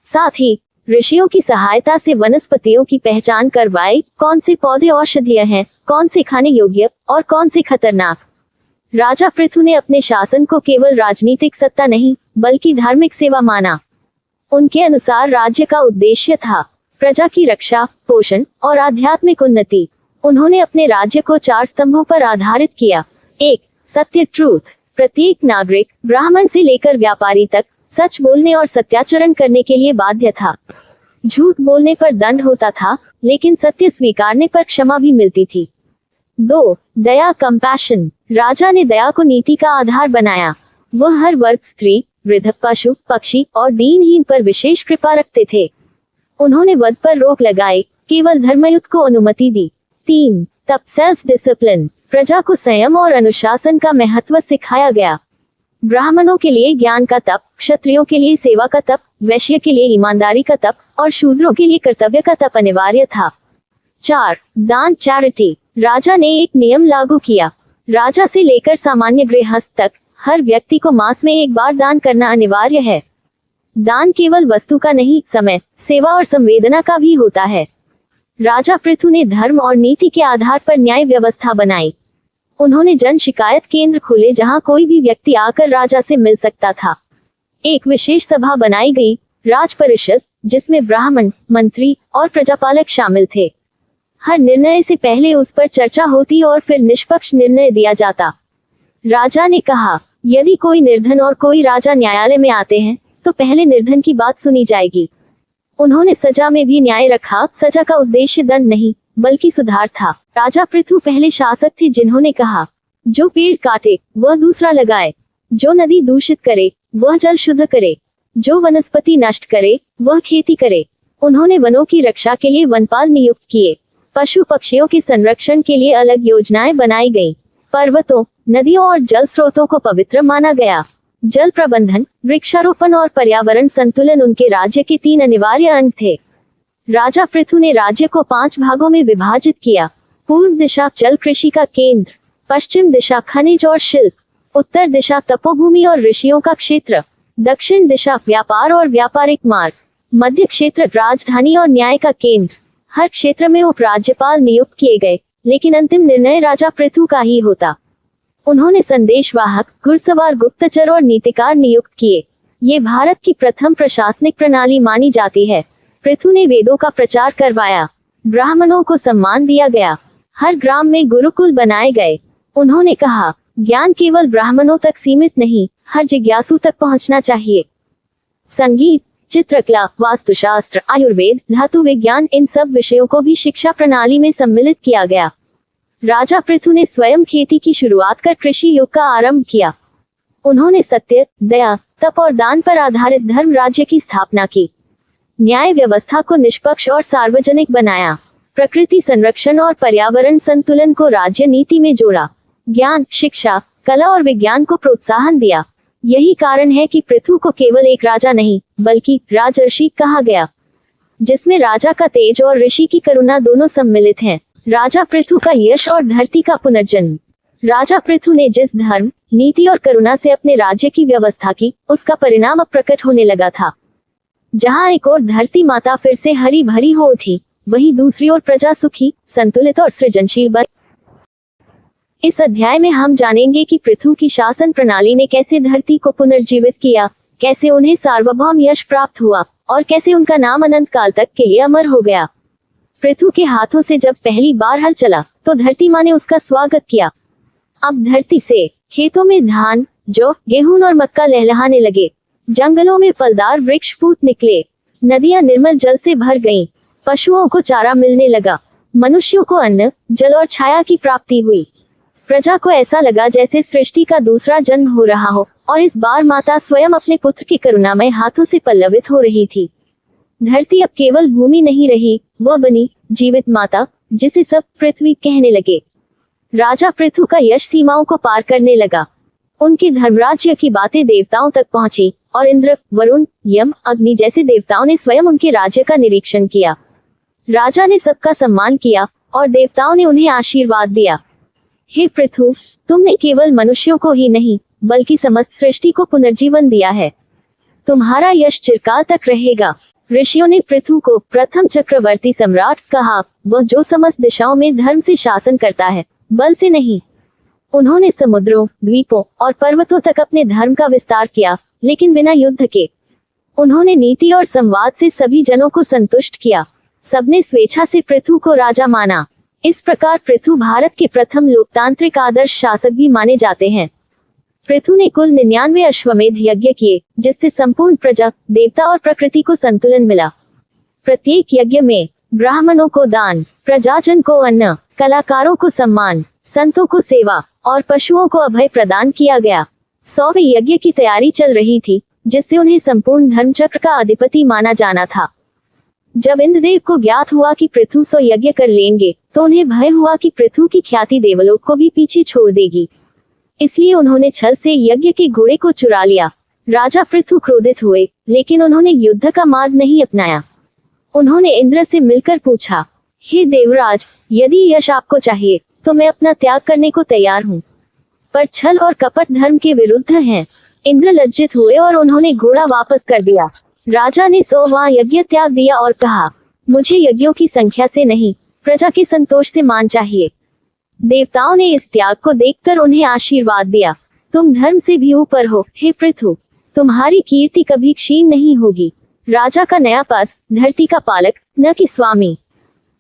साथ ही ऋषियों की सहायता से वनस्पतियों की पहचान करवाई, कौन से पौधे औषधीय हैं, कौन से खाने योग्य और कौन से खतरनाक। राजा पृथु ने अपने शासन को केवल राजनीतिक सत्ता नहीं बल्कि धार्मिक सेवा माना। उनके अनुसार राज्य का उद्देश्य था प्रजा की रक्षा, पोषण और आध्यात्मिक उन्नति। उन्होंने अपने राज्य को 4 स्तंभों पर आधारित किया। 1. सत्य, ट्रूथ। प्रत्येक नागरिक, ब्राह्मण से लेकर व्यापारी तक, सच बोलने और सत्याचरण करने के लिए बाध्य था। झूठ बोलने पर दंड होता था, लेकिन सत्य स्वीकारने पर क्षमा भी मिलती थी। 2. दया कंपैशन। राजा ने दया को नीति का आधार बनाया। वह हर वर्ग, स्त्री, वृद्ध, पशु, पक्षी और दीनहीन पर विशेष कृपा रखते थे। उन्होंने वध पर रोक लगाई, केवल धर्मयुद्ध को अनुमति दी। 3. तप सेल्फ डिसिप्लिन। प्रजा को संयम और अनुशासन का महत्व सिखाया गया। ब्राह्मणों के लिए ज्ञान का तप, क्षत्रियों के लिए सेवा का तप, वैश्य के लिए ईमानदारी का तप और शूद्रों के लिए कर्तव्य का तप अनिवार्य था। 4. दान चैरिटी। राजा ने एक नियम लागू किया। राजा से लेकर सामान्य गृहस्थ तक हर व्यक्ति को मास में एक बार दान करना अनिवार्य है। दान केवल वस्तु का नहीं, समय, सेवा और संवेदना का भी होता है। राजा पृथु ने धर्म और नीति के आधार पर न्याय व्यवस्था बनाई। उन्होंने जन शिकायत केंद्र खोले जहां कोई भी व्यक्ति आकर राजा से मिल सकता था। एक विशेष सभा बनाई गई, राज परिषद, जिसमें ब्राह्मण, मंत्री और प्रजापालक शामिल थे। हर निर्णय से पहले उस पर चर्चा होती और फिर निष्पक्ष निर्णय दिया जाता। राजा ने कहा, यदि कोई निर्धन और कोई राजा न्यायालय में आते हैं तो पहले निर्धन की बात सुनी जाएगी। उन्होंने सजा में भी न्याय रखा। सजा का उद्देश्य दंड नहीं बल्कि सुधार था। राजा पृथु पहले शासक थे जिन्होंने कहा, जो पेड़ काटे वह दूसरा लगाए, जो नदी दूषित करे वह जल शुद्ध करे, जो वनस्पति नष्ट करे वह खेती करे। उन्होंने वनों की रक्षा के लिए वनपाल नियुक्त किए। पशु पक्षियों के संरक्षण के लिए अलग योजनाएं बनाई गई। पर्वतों, नदियों और जल स्रोतों को पवित्र माना गया। जल प्रबंधन, वृक्षारोपण और पर्यावरण संतुलन उनके राज्य के 3 अनिवार्य अंग थे। राजा पृथु ने राज्य को 5 भागों में विभाजित किया। पूर्व दिशा जल कृषि का केंद्र, पश्चिम दिशा खनिज और शिल्प, उत्तर दिशा तपोभूमि और ऋषियों का क्षेत्र, दक्षिण दिशा व्यापार और व्यापारिक मार्ग, मध्य क्षेत्र राजधानी और न्याय का केंद्र। हर क्षेत्र में उपराज्यपाल नियुक्त किए गए, लेकिन अंतिम निर्णय राजा पृथु का ही होता। उन्होंने संदेशवाहक, घुड़सवार, गुप्तचर और नीतिकार नियुक्त किए। ये भारत की प्रथम प्रशासनिक प्रणाली मानी जाती है। पृथु ने वेदों का प्रचार करवाया। ब्राह्मणों को सम्मान दिया गया। हर ग्राम में गुरुकुल बनाए गए। उन्होंने कहा, ज्ञान केवल ब्राह्मणों तक सीमित नहीं, हर जिज्ञासु तक पहुंचना चाहिए। संगीत, चित्रकला, वास्तुशास्त्र, आयुर्वेद, धातु विज्ञान, इन सब विषयों को भी शिक्षा प्रणाली में सम्मिलित किया गया। राजा पृथु ने स्वयं खेती की शुरुआत कर कृषि युग का आरंभ किया। उन्होंने सत्य, दया, तप और दान पर आधारित धर्म राज्य की स्थापना की। न्याय व्यवस्था को निष्पक्ष और सार्वजनिक बनाया। प्रकृति संरक्षण और पर्यावरण संतुलन को राज्य नीति में जोड़ा। ज्ञान, शिक्षा, कला और विज्ञान को प्रोत्साहन दिया। यही कारण है कि पृथु को केवल एक राजा नहीं बल्कि राजर्षि कहा गया, जिसमें राजा का तेज और ऋषि की करुणा दोनों सम्मिलित हैं। राजा पृथु का यश और धरती का पुनर्जन्म। राजा पृथु ने जिस धर्म, नीति और करुणा से अपने राज्य की व्यवस्था की, उसका परिणाम अब प्रकट होने लगा था। जहां एक ओर धरती माता फिर से हरी भरी हो उठी, वहीं दूसरी ओर प्रजा सुखी, संतुलित और सृजनशील बन। इस अध्याय में हम जानेंगे कि पृथु की शासन प्रणाली ने कैसे धरती को पुनर्जीवित किया, कैसे उन्हें सार्वभौम यश प्राप्त हुआ और कैसे उनका नाम अनंत काल तक के लिए अमर हो गया। पृथु के हाथों से जब पहली बार हल चला तो धरती माँ ने उसका स्वागत किया। अब धरती से खेतों में धान, जौ, गेहूं और मक्का लहलहाने लगे। जंगलों में फलदार वृक्ष फूट निकले। नदियां निर्मल जल से भर गईं। पशुओं को चारा मिलने लगा। मनुष्यों को अन्न, जल और छाया की प्राप्ति हुई। प्रजा को ऐसा लगा जैसे सृष्टि का दूसरा जन्म हो रहा हो और इस बार माता स्वयं अपने पुत्र के करुणामय हाथों से पल्लवित हो रही थी। धरती अब केवल भूमि नहीं रही, वह बनी जीवित माता, जिसे सब पृथ्वी कहने लगे। राजा पृथु का यश सीमाओं को पार करने लगा। उनके धर्मराज्य की बातें देवताओं तक पहुंची और इंद्र, वरुण, यम, अग्नि जैसे देवताओं ने स्वयं उनके राज्य का निरीक्षण किया। राजा ने सबका सम्मान किया और देवताओं ने उन्हें आशीर्वाद दिया। हे पृथु, तुमने केवल मनुष्यों को ही नहीं बल्कि समस्त सृष्टि को पुनर्जीवन दिया है। तुम्हारा यश चिरकाल तक रहेगा। ऋषियों ने पृथु को प्रथम चक्रवर्ती सम्राट कहा, वह जो समस्त दिशाओं में धर्म से शासन करता है, बल से नहीं। उन्होंने समुद्रों, द्वीपों और पर्वतों तक अपने धर्म का विस्तार किया, लेकिन बिना युद्ध के। उन्होंने नीति और संवाद से सभी जनों को संतुष्ट किया। सबने स्वेच्छा से पृथु को राजा माना। इस प्रकार पृथु भारत के प्रथम लोकतांत्रिक आदर्श शासक भी माने जाते हैं। पृथु ने कुल 99 अश्वमेध यज्ञ किए, जिससे संपूर्ण प्रजा, देवता और प्रकृति को संतुलन मिला। प्रत्येक यज्ञ में ब्राह्मणों को दान, प्रजाजन को अन्न, कलाकारों को सम्मान, संतों को सेवा और पशुओं को अभय प्रदान किया गया। 100वें यज्ञ की तैयारी चल रही थी, जिससे उन्हें संपूर्ण धर्मचक्र का अधिपति माना जाना था। जब इंद्रदेव को ज्ञात हुआ कि पृथु 100 यज्ञ कर लेंगे, तो उन्हें भय हुआ कि पृथु की ख्याति देवलोक को भी पीछे छोड़ देगी। इसलिए उन्होंने छल से यज्ञ के घोड़े को चुरा लिया। राजा पृथु क्रोधित हुए, लेकिन उन्होंने युद्ध का मार्ग नहीं अपनाया। उन्होंने इंद्र से मिलकर पूछा, हे देवराज, यदि यश आपको चाहिए तो मैं अपना त्याग करने को तैयार हूँ, पर छल और कपट धर्म के विरुद्ध हैं। इंद्र लज्जित हुए और उन्होंने घोड़ा वापस कर दिया। राजा ने 100वां यज्ञ त्याग दिया और कहा, मुझे यज्ञों की संख्या से नहीं, प्रजा के संतोष से मान चाहिए। देवताओं ने इस त्याग को देखकर उन्हें आशीर्वाद दिया। तुम धर्म से भी ऊपर हो, हे पृथु, तुम्हारी कीर्ति कभी क्षीण नहीं होगी। राजा का नया पद, धरती का पालक, न कि स्वामी।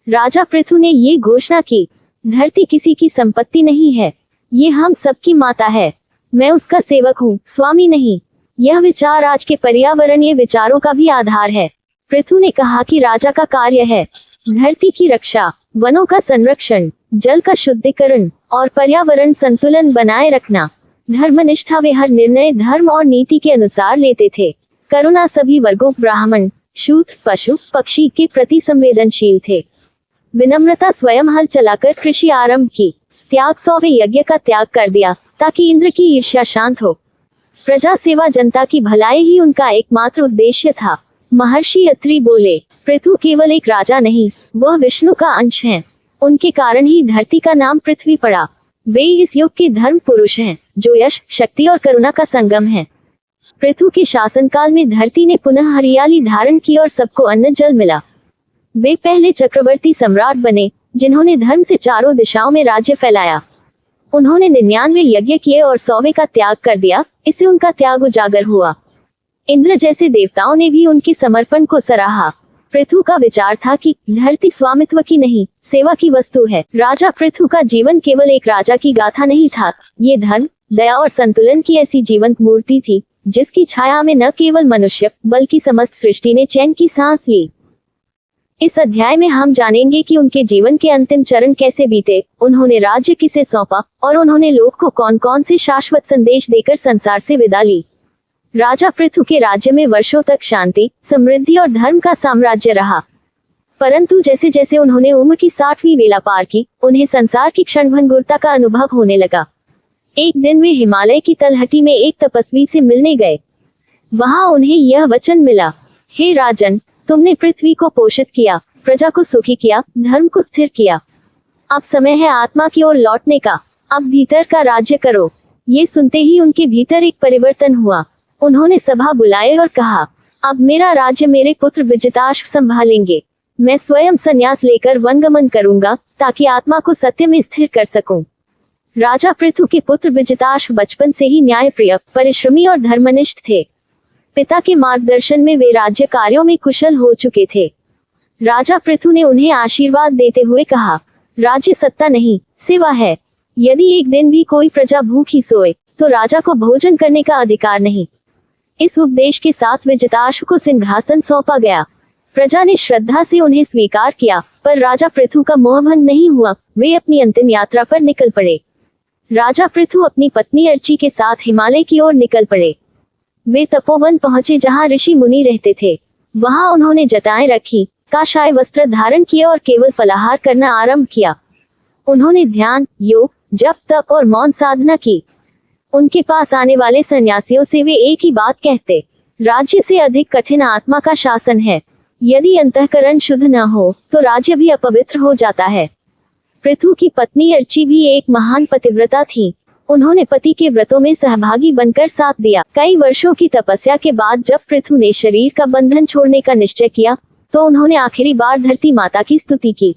राजा पृथु ने ये घोषणा की, धरती किसी की संपत्ति नहीं है, ये हम सबकी माता है। मैं उसका सेवक हूँ, स्वामी नहीं। यह विचार आज के पर्यावरणीय विचारों का भी आधार है। पृथु ने कहा कि राजा का कार्य है धरती की रक्षा, वनों का संरक्षण, जल का शुद्धिकरण और पर्यावरण संतुलन बनाए रखना। धर्मनिष्ठा वे हर निर्णय धर्म और नीति के अनुसार लेते थे। करुणा सभी वर्गों, ब्राह्मण, शूद्र, पशु, पक्षी के प्रति संवेदनशील थे। विनम्रता स्वयं हल चलाकर कृषि आरंभ की। त्याग 100वें यज्ञ का त्याग कर दिया ताकि इंद्र की ईर्ष्या शांत हो। प्रजा सेवा, जनता की भलाई ही उनका एकमात्र उद्देश्य था। महर्षि अत्रि बोले, पृथु केवल एक राजा नहीं, वह विष्णु का अंश है। उनके कारण ही धरती का नाम पृथ्वी पड़ा। वे इस युग के धर्म पुरुष हैं, जो यश, शक्ति और करुणा का संगम है। पृथु के शासनकाल में धरती ने पुनः हरियाली धारण की और सबको अन्न जल मिला। वे पहले चक्रवर्ती सम्राट बने, जिन्होंने धर्म से चारों दिशाओं में राज्य फैलाया। उन्होंने 99 यज्ञ किए और 100वें का त्याग कर दिया। इससे उनका त्याग उजागर हुआ। इंद्र जैसे देवताओं ने भी उनके समर्पण को सराहा। पृथु का विचार था कि धरती स्वामित्व की नहीं, सेवा की वस्तु है। राजा पृथु का जीवन केवल एक राजा की गाथा नहीं था, ये धर्म, दया और संतुलन की ऐसी जीवंत मूर्ति थी, जिसकी छाया में न केवल मनुष्य बल्कि समस्त सृष्टि ने चैन की सांस ली। इस अध्याय में हम जानेंगे कि उनके जीवन के अंतिम चरण कैसे बीते, उन्होंने राज्य किसे सौंपा और उन्होंने लोक को कौन कौन से शाश्वत संदेश देकर संसार से विदा ली। राजा पृथु के राज्य में वर्षों तक शांति, समृद्धि और धर्म का साम्राज्य रहा। परंतु जैसे जैसे उन्होंने उम्र की 60वीं वेला पार की, उन्हें संसार की क्षणभंगुरता का अनुभव होने लगा। एक दिन वे हिमालय की तलहटी में एक तपस्वी से मिलने गए। वहां उन्हें यह वचन मिला, हे राजन, तुमने पृथ्वी को पोषित किया, प्रजा को सुखी किया, धर्म को स्थिर किया। अब समय है आत्मा की ओर लौटने का। अब भीतर का राज्य करो। ये सुनते ही उनके भीतर एक परिवर्तन हुआ। उन्होंने सभा बुलाए और कहा, अब मेरा राज्य मेरे पुत्र विजिताश्व संभालेंगे। मैं स्वयं संन्यास लेकर वनगमन करूंगा, ताकि आत्मा को सत्य में स्थिर कर सकूं। राजा पृथु के पुत्र विजिताश्व बचपन से ही न्यायप्रिय, परिश्रमी और धर्मनिष्ठ थे। पिता के मार्गदर्शन में वे राज्य कार्यों में कुशल हो चुके थे। राजा पृथु ने उन्हें आशीर्वाद देते हुए कहा, राज्य सत्ता नहीं, सेवा है। यदि एक दिन भी कोई प्रजा भूखी सोए, तो राजा को भोजन करने का अधिकार नहीं। इस उपदेश के साथ विजिताश्व को सिंहासन सौंपा गया। प्रजा ने श्रद्धा से उन्हें स्वीकार किया, पर राजा पृथु का मोहभंग नहीं हुआ। वे अपनी अंतिम यात्रा पर निकल पड़े। राजा पृथु अपनी पत्नी अर्ची के साथ हिमालय की ओर निकल पड़े। वे तपोवन पहुंचे, जहां ऋषि मुनि रहते थे। वहां उन्होंने जटाएं रखी, काशाय वस्त्र धारण किए और केवल फलाहार करना आरंभ किया। उन्होंने ध्यान, योग, जप, तप और मौन साधना की। उनके पास आने वाले सन्यासियों से वे एक ही बात कहते, राज्य से अधिक कठिन आत्मा का शासन है। यदि अंतःकरण शुद्ध न हो, तो राज्य भी अपवित्र हो जाता है। पृथु की पत्नी अर्ची भी एक महान पतिव्रता थी। उन्होंने पति के व्रतों में सहभागी बनकर साथ दिया। कई वर्षों की तपस्या के बाद जब पृथु ने शरीर का बंधन छोड़ने का निश्चय किया, तो उन्होंने आखिरी बार धरती माता की स्तुति की।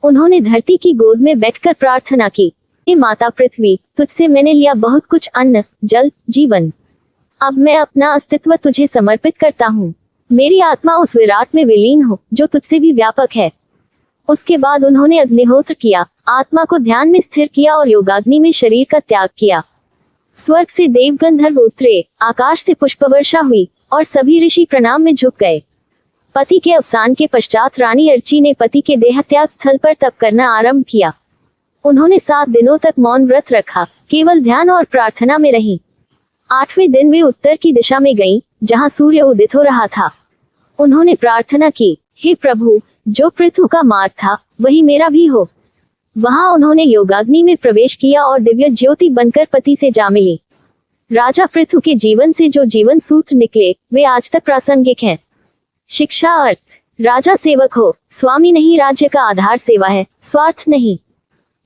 उन्होंने धरती की गोद में बैठकर प्रार्थना की, हे माता पृथ्वी, तुझसे मैंने लिया बहुत कुछ, अन्न, जल, जीवन। अब मैं अपना अस्तित्व तुझे समर्पित करता हूँ। मेरी आत्मा उस विराट में विलीन हो, जो तुझसे भी व्यापक है। उसके बाद उन्होंने अग्निहोत्र किया, आत्मा को ध्यान में स्थिर किया और योगाग्नि में शरीर का त्याग किया। स्वर्ग से देवगंधर्व उतरे, आकाश से पुष्पवर्षा हुई और सभी ऋषि प्रणाम में झुक गए। पति के अवसान के पश्चात रानी अर्ची ने पति के देहत्याग स्थल पर तप करना आरंभ किया। उन्होंने 7 दिनों तक मौन व्रत रखा, केवल ध्यान और प्रार्थना में रही। 8वें दिन वे उत्तर की दिशा में गईं, जहां सूर्य उदित हो रहा था। उन्होंने प्रार्थना की, हे प्रभु, जो पृथु का मार्ग था वही मेरा भी हो। वहां उन्होंने योगाग्नि में प्रवेश किया और दिव्य ज्योति बनकर पति से जा मिली। राजा पृथु के जीवन से जो जीवन सूत्र निकले वे आज तक प्रासंगिक हैं। शिक्षा अर्थ, राजा सेवक हो, स्वामी नहीं, राज्य का आधार सेवा है, स्वार्थ नहीं।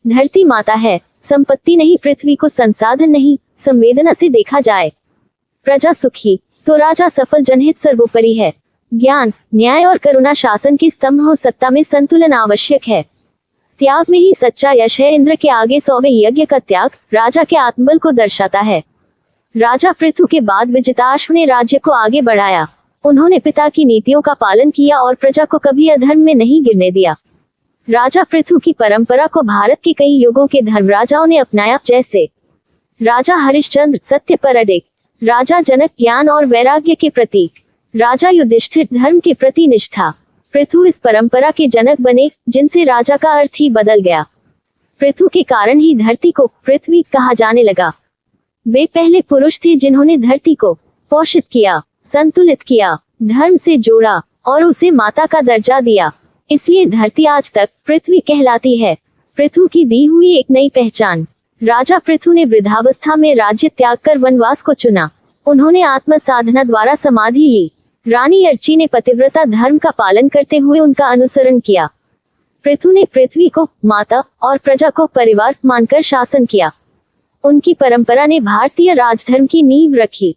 धरती माता है, संपत्ति नहीं, पृथ्वी को संसाधन नहीं, संवेदना से देखा जाए। प्रजा सुखी तो राजा सफल, जनहित सर्वोपरि है। ज्ञान, न्याय और करुणा शासन के स्तंभ हो, सत्ता में संतुलन आवश्यक है। त्याग में ही सच्चा यश है। इंद्र के आगे 100वें यज्ञ का त्याग राजा के आत्मबल को दर्शाता है। राजा पृथु के बाद विजिताश्व ने राज्य को आगे बढ़ाया। उन्होंने पिता की नीतियों का पालन किया और प्रजा को कभी अधर्म में नहीं गिरने दिया। राजा पृथु की परंपरा को भारत के कई युगों के धर्मराजाओं ने अपनाया, जैसे राजा हरिश्चंद्र सत्य पर अडिग, राजा जनक ज्ञान और वैराग्य के प्रतीक, राजा युधिष्ठिर धर्म के प्रति निष्ठा। पृथु इस परंपरा के जनक बने, जिनसे राजा का अर्थ ही बदल गया। पृथु के कारण ही धरती को पृथ्वी कहा जाने लगा। वे पहले पुरुष थे जिन्होंने धरती को पोषित किया, संतुलित किया, धर्म से जोड़ा और उसे माता का दर्जा दिया। इसलिए धरती आज तक पृथ्वी कहलाती है। पृथु की दी हुई एक नई पहचान। राजा पृथु ने वृद्धावस्था में राज्य त्याग कर वनवास को चुना। उन्होंने आत्म साधना द्वारा समाधि ली। रानी अर्ची ने पतिव्रता धर्म का पालन करते हुए उनका अनुसरण किया। पृथु ने पृथ्वी को माता और प्रजा को परिवार मानकर शासन किया। उनकी परंपरा ने भारतीय राजधर्म की नींव रखी।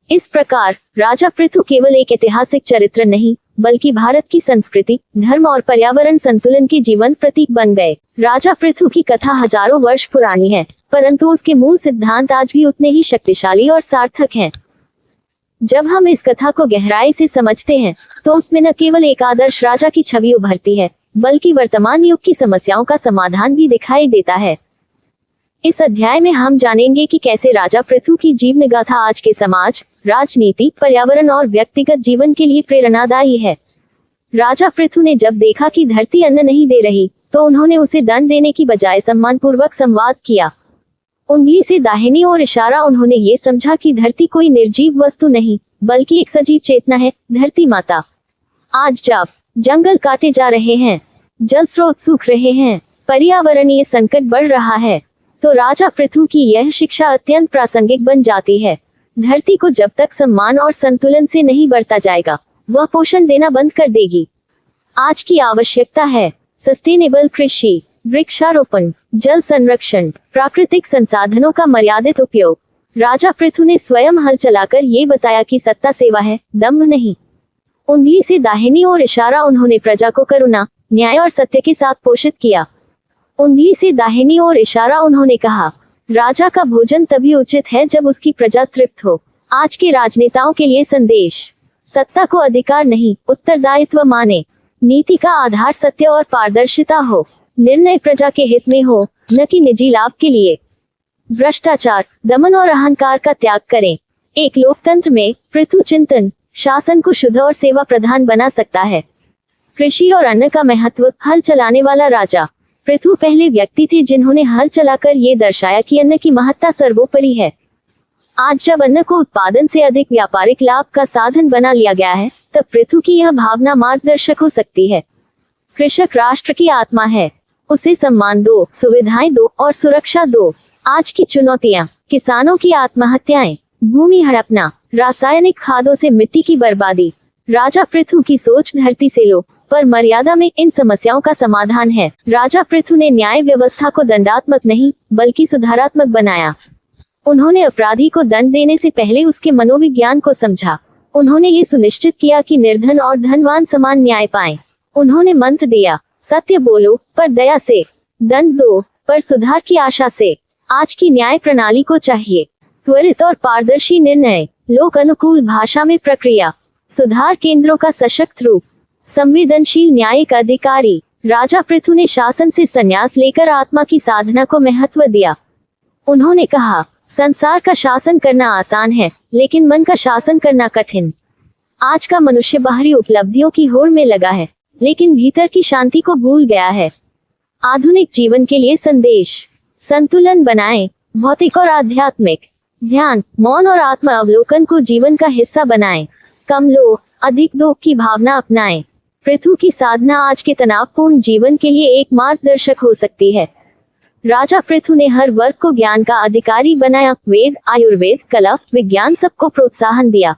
इस प्रकार राजा पृथु केवल एक ऐतिहासिक चरित्र नहीं, बल्कि भारत की संस्कृति, धर्म और पर्यावरण संतुलन के जीवन प्रतीक बन गए। राजा पृथु की कथा हजारों वर्ष पुरानी है, परंतु उसके मूल सिद्धांत आज भी उतने ही शक्तिशाली और सार्थक हैं। जब हम इस कथा को गहराई से समझते हैं, तो उसमें न केवल एक आदर्श राजा की छवि उभरती है, बल्कि वर्तमान युग की समस्याओं का समाधान भी दिखाई देता है। इस अध्याय में हम जानेंगे कि कैसे राजा पृथु की जीवन गाथा आज के समाज, राजनीति, पर्यावरण और व्यक्तिगत जीवन के लिए प्रेरणादायी है। राजा पृथु ने जब देखा कि धरती अन्न नहीं दे रही, तो उन्होंने उसे दंड देने की बजाय सम्मानपूर्वक संवाद किया। उंगली से दाहिनी ओर इशारा। उन्होंने ये समझा कि धरती कोई निर्जीव वस्तु नहीं, बल्कि एक सजीव चेतना है, धरती माता। आज जब जंगल काटे जा रहे हैं, जल स्रोत सूख रहे हैं, पर्यावरणीय संकट बढ़ रहा है, तो राजा पृथु की यह शिक्षा अत्यंत प्रासंगिक बन जाती है। धरती को जब तक सम्मान और संतुलन से नहीं बरता जाएगा, वह पोषण देना बंद कर देगी। आज की आवश्यकता है सस्टेनेबल कृषि, वृक्षारोपण, जल संरक्षण, प्राकृतिक संसाधनों का मर्यादित उपयोग। राजा पृथु ने स्वयं हल चलाकर ये बताया कि सत्ता सेवा है, दंभ नहीं। उंगली से दाहिनी ओर इशारा। उन्होंने प्रजा को करुणा, न्याय और सत्य के साथ पोषित किया। उंगली से दाहिनी ओर इशारा। उन्होंने कहा, राजा का भोजन तभी उचित है जब उसकी प्रजा तृप्त हो। आज के राजनेताओं के लिए संदेश, सत्ता को अधिकार नहीं, उत्तरदायित्व माने। नीति का आधार सत्य और पारदर्शिता हो। निर्णय प्रजा के हित में हो, न कि निजी लाभ के लिए। भ्रष्टाचार, दमन और अहंकार का त्याग करें। एक लोकतंत्र में पृथु चिंतन शासन को शुद्ध और सेवा प्रधान बना सकता है। कृषि और अन्न का महत्व। हल चलाने वाला राजा पृथु पहले व्यक्ति थे जिन्होंने हल चलाकर ये दर्शाया कि अन्न की महत्ता सर्वोपरि है। आज जब अन्न को उत्पादन से अधिक व्यापारिक लाभ का साधन बना लिया गया है, तब पृथु की यह भावना मार्गदर्शक हो सकती है। कृषक राष्ट्र की आत्मा है, उसे सम्मान दो, सुविधाएं दो और सुरक्षा दो। आज की चुनौतियां, किसानों की आत्महत्याएं, भूमि हड़पना, रासायनिक खादों से मिट्टी की बर्बादी। राजा पृथु की सोच, धरती से लो पर मर्यादा में इन समस्याओं का समाधान है। राजा पृथु ने न्याय व्यवस्था को दंडात्मक नहीं, बल्कि सुधारात्मक बनाया। उन्होंने अपराधी को दंड देने से पहले उसके मनोविज्ञान को समझा। उन्होंने ये सुनिश्चित किया कि निर्धन और धनवान समान न्याय पाएं। उन्होंने मंत्र दिया, सत्य बोलो पर दया से, दंड दो पर सुधार की आशा से। आज की न्याय प्रणाली को चाहिए त्वरित और पारदर्शी निर्णय, लोक अनुकूल भाषा में प्रक्रिया, सुधार केंद्रों का सशक्त रूप, संवेदनशील न्यायिक अधिकारी। राजा पृथु ने शासन से संन्यास लेकर आत्मा की साधना को महत्व दिया। उन्होंने कहा, संसार का शासन करना आसान है, लेकिन मन का शासन करना कठिन। आज का मनुष्य बाहरी उपलब्धियों की होड़ में लगा है, लेकिन भीतर की शांति को भूल गया है। आधुनिक जीवन के लिए संदेश: संतुलन बनाएं, भौतिक और आध्यात्मिक। ध्यान, मौन और आत्म अवलोकन को जीवन का हिस्सा बनाएं। कम लोभ, अधिक दो की भावना अपनाएं। पृथु की साधना आज के तनावपूर्ण जीवन के लिए एक मार्गदर्शक हो सकती है। राजा पृथु ने हर वर्ग को ज्ञान का अधिकारी बनाया। वेद, आयुर्वेद, कला, विज्ञान सबको प्रोत्साहन दिया।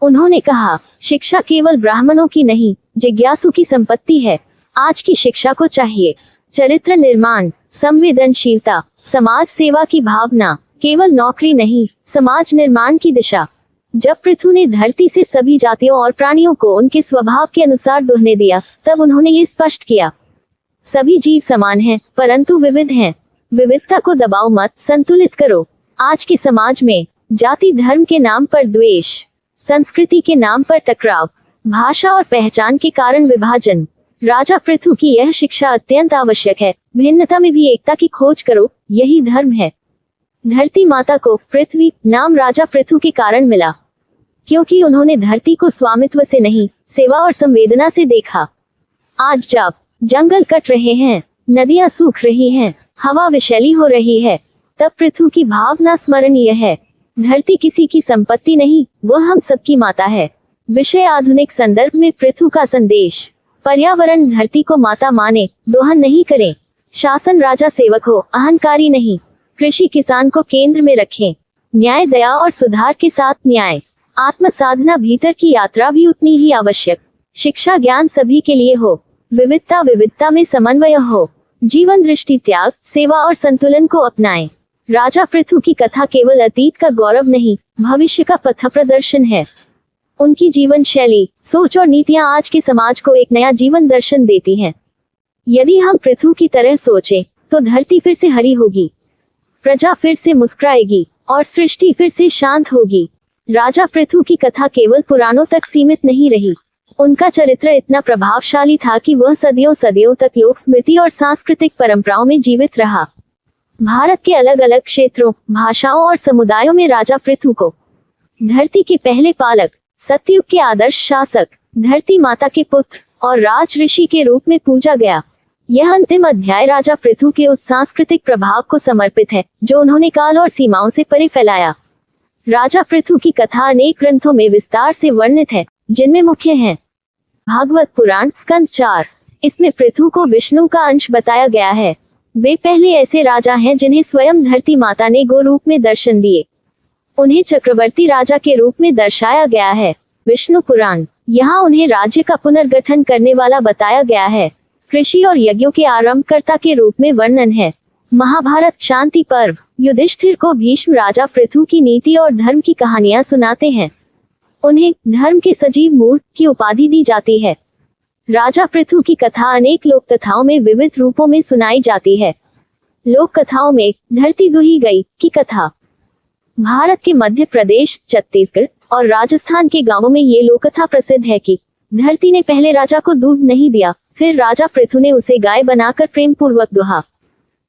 उन्होंने कहा, शिक्षा केवल ब्राह्मणों की नहीं, जिज्ञासु की संपत्ति है। आज की शिक्षा को चाहिए चरित्र निर्माण, संवेदनशीलता, समाज सेवा की भावना, केवल नौकरी नहीं, समाज निर्माण की दिशा। जब पृथु ने धरती से सभी जातियों और प्राणियों को उनके स्वभाव के अनुसार दुहने दिया, तब उन्होंने ये स्पष्ट किया, सभी जीव समान हैं, परंतु विविध हैं। विविधता को दबाओ मत, संतुलित करो। आज के समाज में जाति धर्म के नाम पर द्वेष, संस्कृति के नाम पर टकराव, भाषा और पहचान के कारण विभाजन। राजा पृथु की यह शिक्षा अत्यंत आवश्यक है। भिन्नता में भी एकता की खोज करो, यही धर्म है। धरती माता को पृथ्वी नाम राजा पृथु के कारण मिला, क्योंकि उन्होंने धरती को स्वामित्व से नहीं, सेवा और संवेदना से देखा। आज जब जंगल कट रहे हैं, नदियां सूख रही हैं, हवा विषैली हो रही है, तब पृथु की भावना स्मरणीय है। धरती किसी की संपत्ति नहीं, वह हम सबकी माता है। विषय आधुनिक संदर्भ में पृथु का संदेश: पर्यावरण धरती को माता माने, दोहन नहीं करें। शासन राजा सेवक हो, अहंकारी नहीं। कृषि किसान को केंद्र में रखें। न्याय, दया और सुधार के साथ न्याय। आत्म साधना, भीतर की यात्रा भी उतनी ही आवश्यक। शिक्षा ज्ञान सभी के लिए हो। विविधता विविधता में समन्वय हो। जीवन दृष्टि, त्याग, सेवा और संतुलन को अपनाएं। राजा पृथु की कथा केवल अतीत का गौरव नहीं, भविष्य का पथ प्रदर्शन है। उनकी जीवन शैली, सोच और नीतियां आज के समाज को एक नया जीवन दर्शन देती हैं। यदि हम पृथु की तरह सोचें, तो धरती फिर से हरी होगी, प्रजा फिर से मुस्कुराएगी और सृष्टि फिर से शांत होगी। राजा पृथु की कथा केवल पुराणों तक सीमित नहीं रही। उनका चरित्र इतना प्रभावशाली था कि वह सदियों सदियों तक लोक स्मृति और सांस्कृतिक परंपराओं में जीवित रहा। भारत के अलग अलग क्षेत्रों, भाषाओं और समुदायों में राजा पृथु को धरती के पहले पालक, सतयुग के आदर्श शासक, धरती माता के पुत्र और राज ऋषि के रूप में पूजा गया। यह अंतिम अध्याय राजा पृथु के उस सांस्कृतिक प्रभाव को समर्पित है जो उन्होंने काल और सीमाओं से परे फैलाया। राजा पृथु की कथा अनेक ग्रंथों में विस्तार से वर्णित है, जिनमें मुख्य हैं भागवत पुराण स्कंद 4। इसमें पृथु को विष्णु का अंश बताया गया है। वे पहले ऐसे राजा हैं जिन्हें स्वयं धरती माता ने गो रूप में दर्शन दिए। उन्हें चक्रवर्ती राजा के रूप में दर्शाया गया है। विष्णु पुराण, यहाँ उन्हें राज्य का पुनर्गठन करने वाला बताया गया है। कृषि और यज्ञों के आरंभकर्ता के रूप में वर्णन है। महाभारत शांति पर्व, युधिष्ठिर को भीष्म राजा पृथु की नीति और धर्म की कहानियां सुनाते हैं। उन्हें धर्म के सजीव मूर्त की उपाधि दी जाती है। राजा पृथु की कथा अनेक लोक कथाओं में विविध रूपों में सुनाई जाती है। लोक कथाओं में धरती दुही गई की कथा भारत के मध्य प्रदेश, छत्तीसगढ़ और राजस्थान के गांवों में ये लोक कथा प्रसिद्ध है कि धरती ने पहले राजा को दूध नहीं दिया, फिर राजा पृथु ने उसे गाय बनाकर प्रेम पूर्वक दुहा।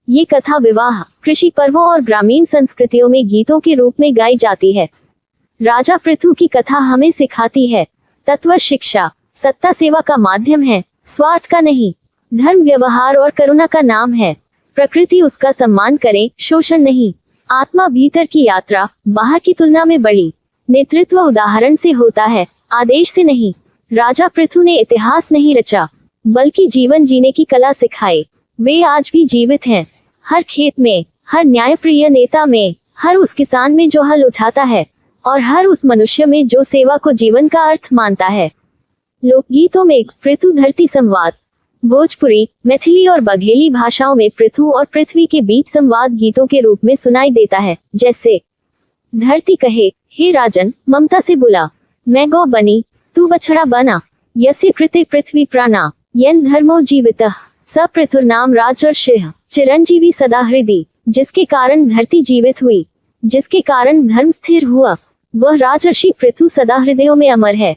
ये कथा विवाह, कृषि पर्वों और ग्रामीण संस्कृतियों में गीतों के रूप में गाई जाती है। राजा पृथु की कथा हमें सिखाती है तत्व शिक्षा। सत्ता सेवा का माध्यम है, स्वार्थ का नहीं। धर्म व्यवहार और करुणा का नाम है। प्रकृति उसका सम्मान करें, शोषण नहीं। आत्मा भीतर की यात्रा, बाहर की तुलना में बड़ी। नेतृत्व उदाहरण से होता है, आदेश से नहीं। राजा पृथु ने इतिहास नहीं रचा, बल्कि जीवन जीने की कला सिखाई। वे आज भी जीवित हैं, हर खेत में, हर न्यायप्रिय नेता में, हर उस किसान में जो हल उठाता है और हर उस मनुष्य में जो सेवा को जीवन का अर्थ मानता है। लोकगीतों में पृथु धरती संवाद, भोजपुरी, मैथिली और बघेली भाषाओं में पृथु और पृथ्वी के बीच संवाद गीतों के रूप में सुनाई देता है, जैसे धरती कहे, हे राजन ममता से बुला, मैं गौ बनी तू बछड़ा बना, यस्य कृते पृथ्वी प्राणा, यन धर्मो जीवितः स पृथुर्नाम राजर्षिः चिरंजीवी सदा हृदि। जिसके कारण धरती जीवित हुई, जिसके कारण धर्म स्थिर हुआ, वह राजर्षि पृथु सदा हृदयों में अमर है।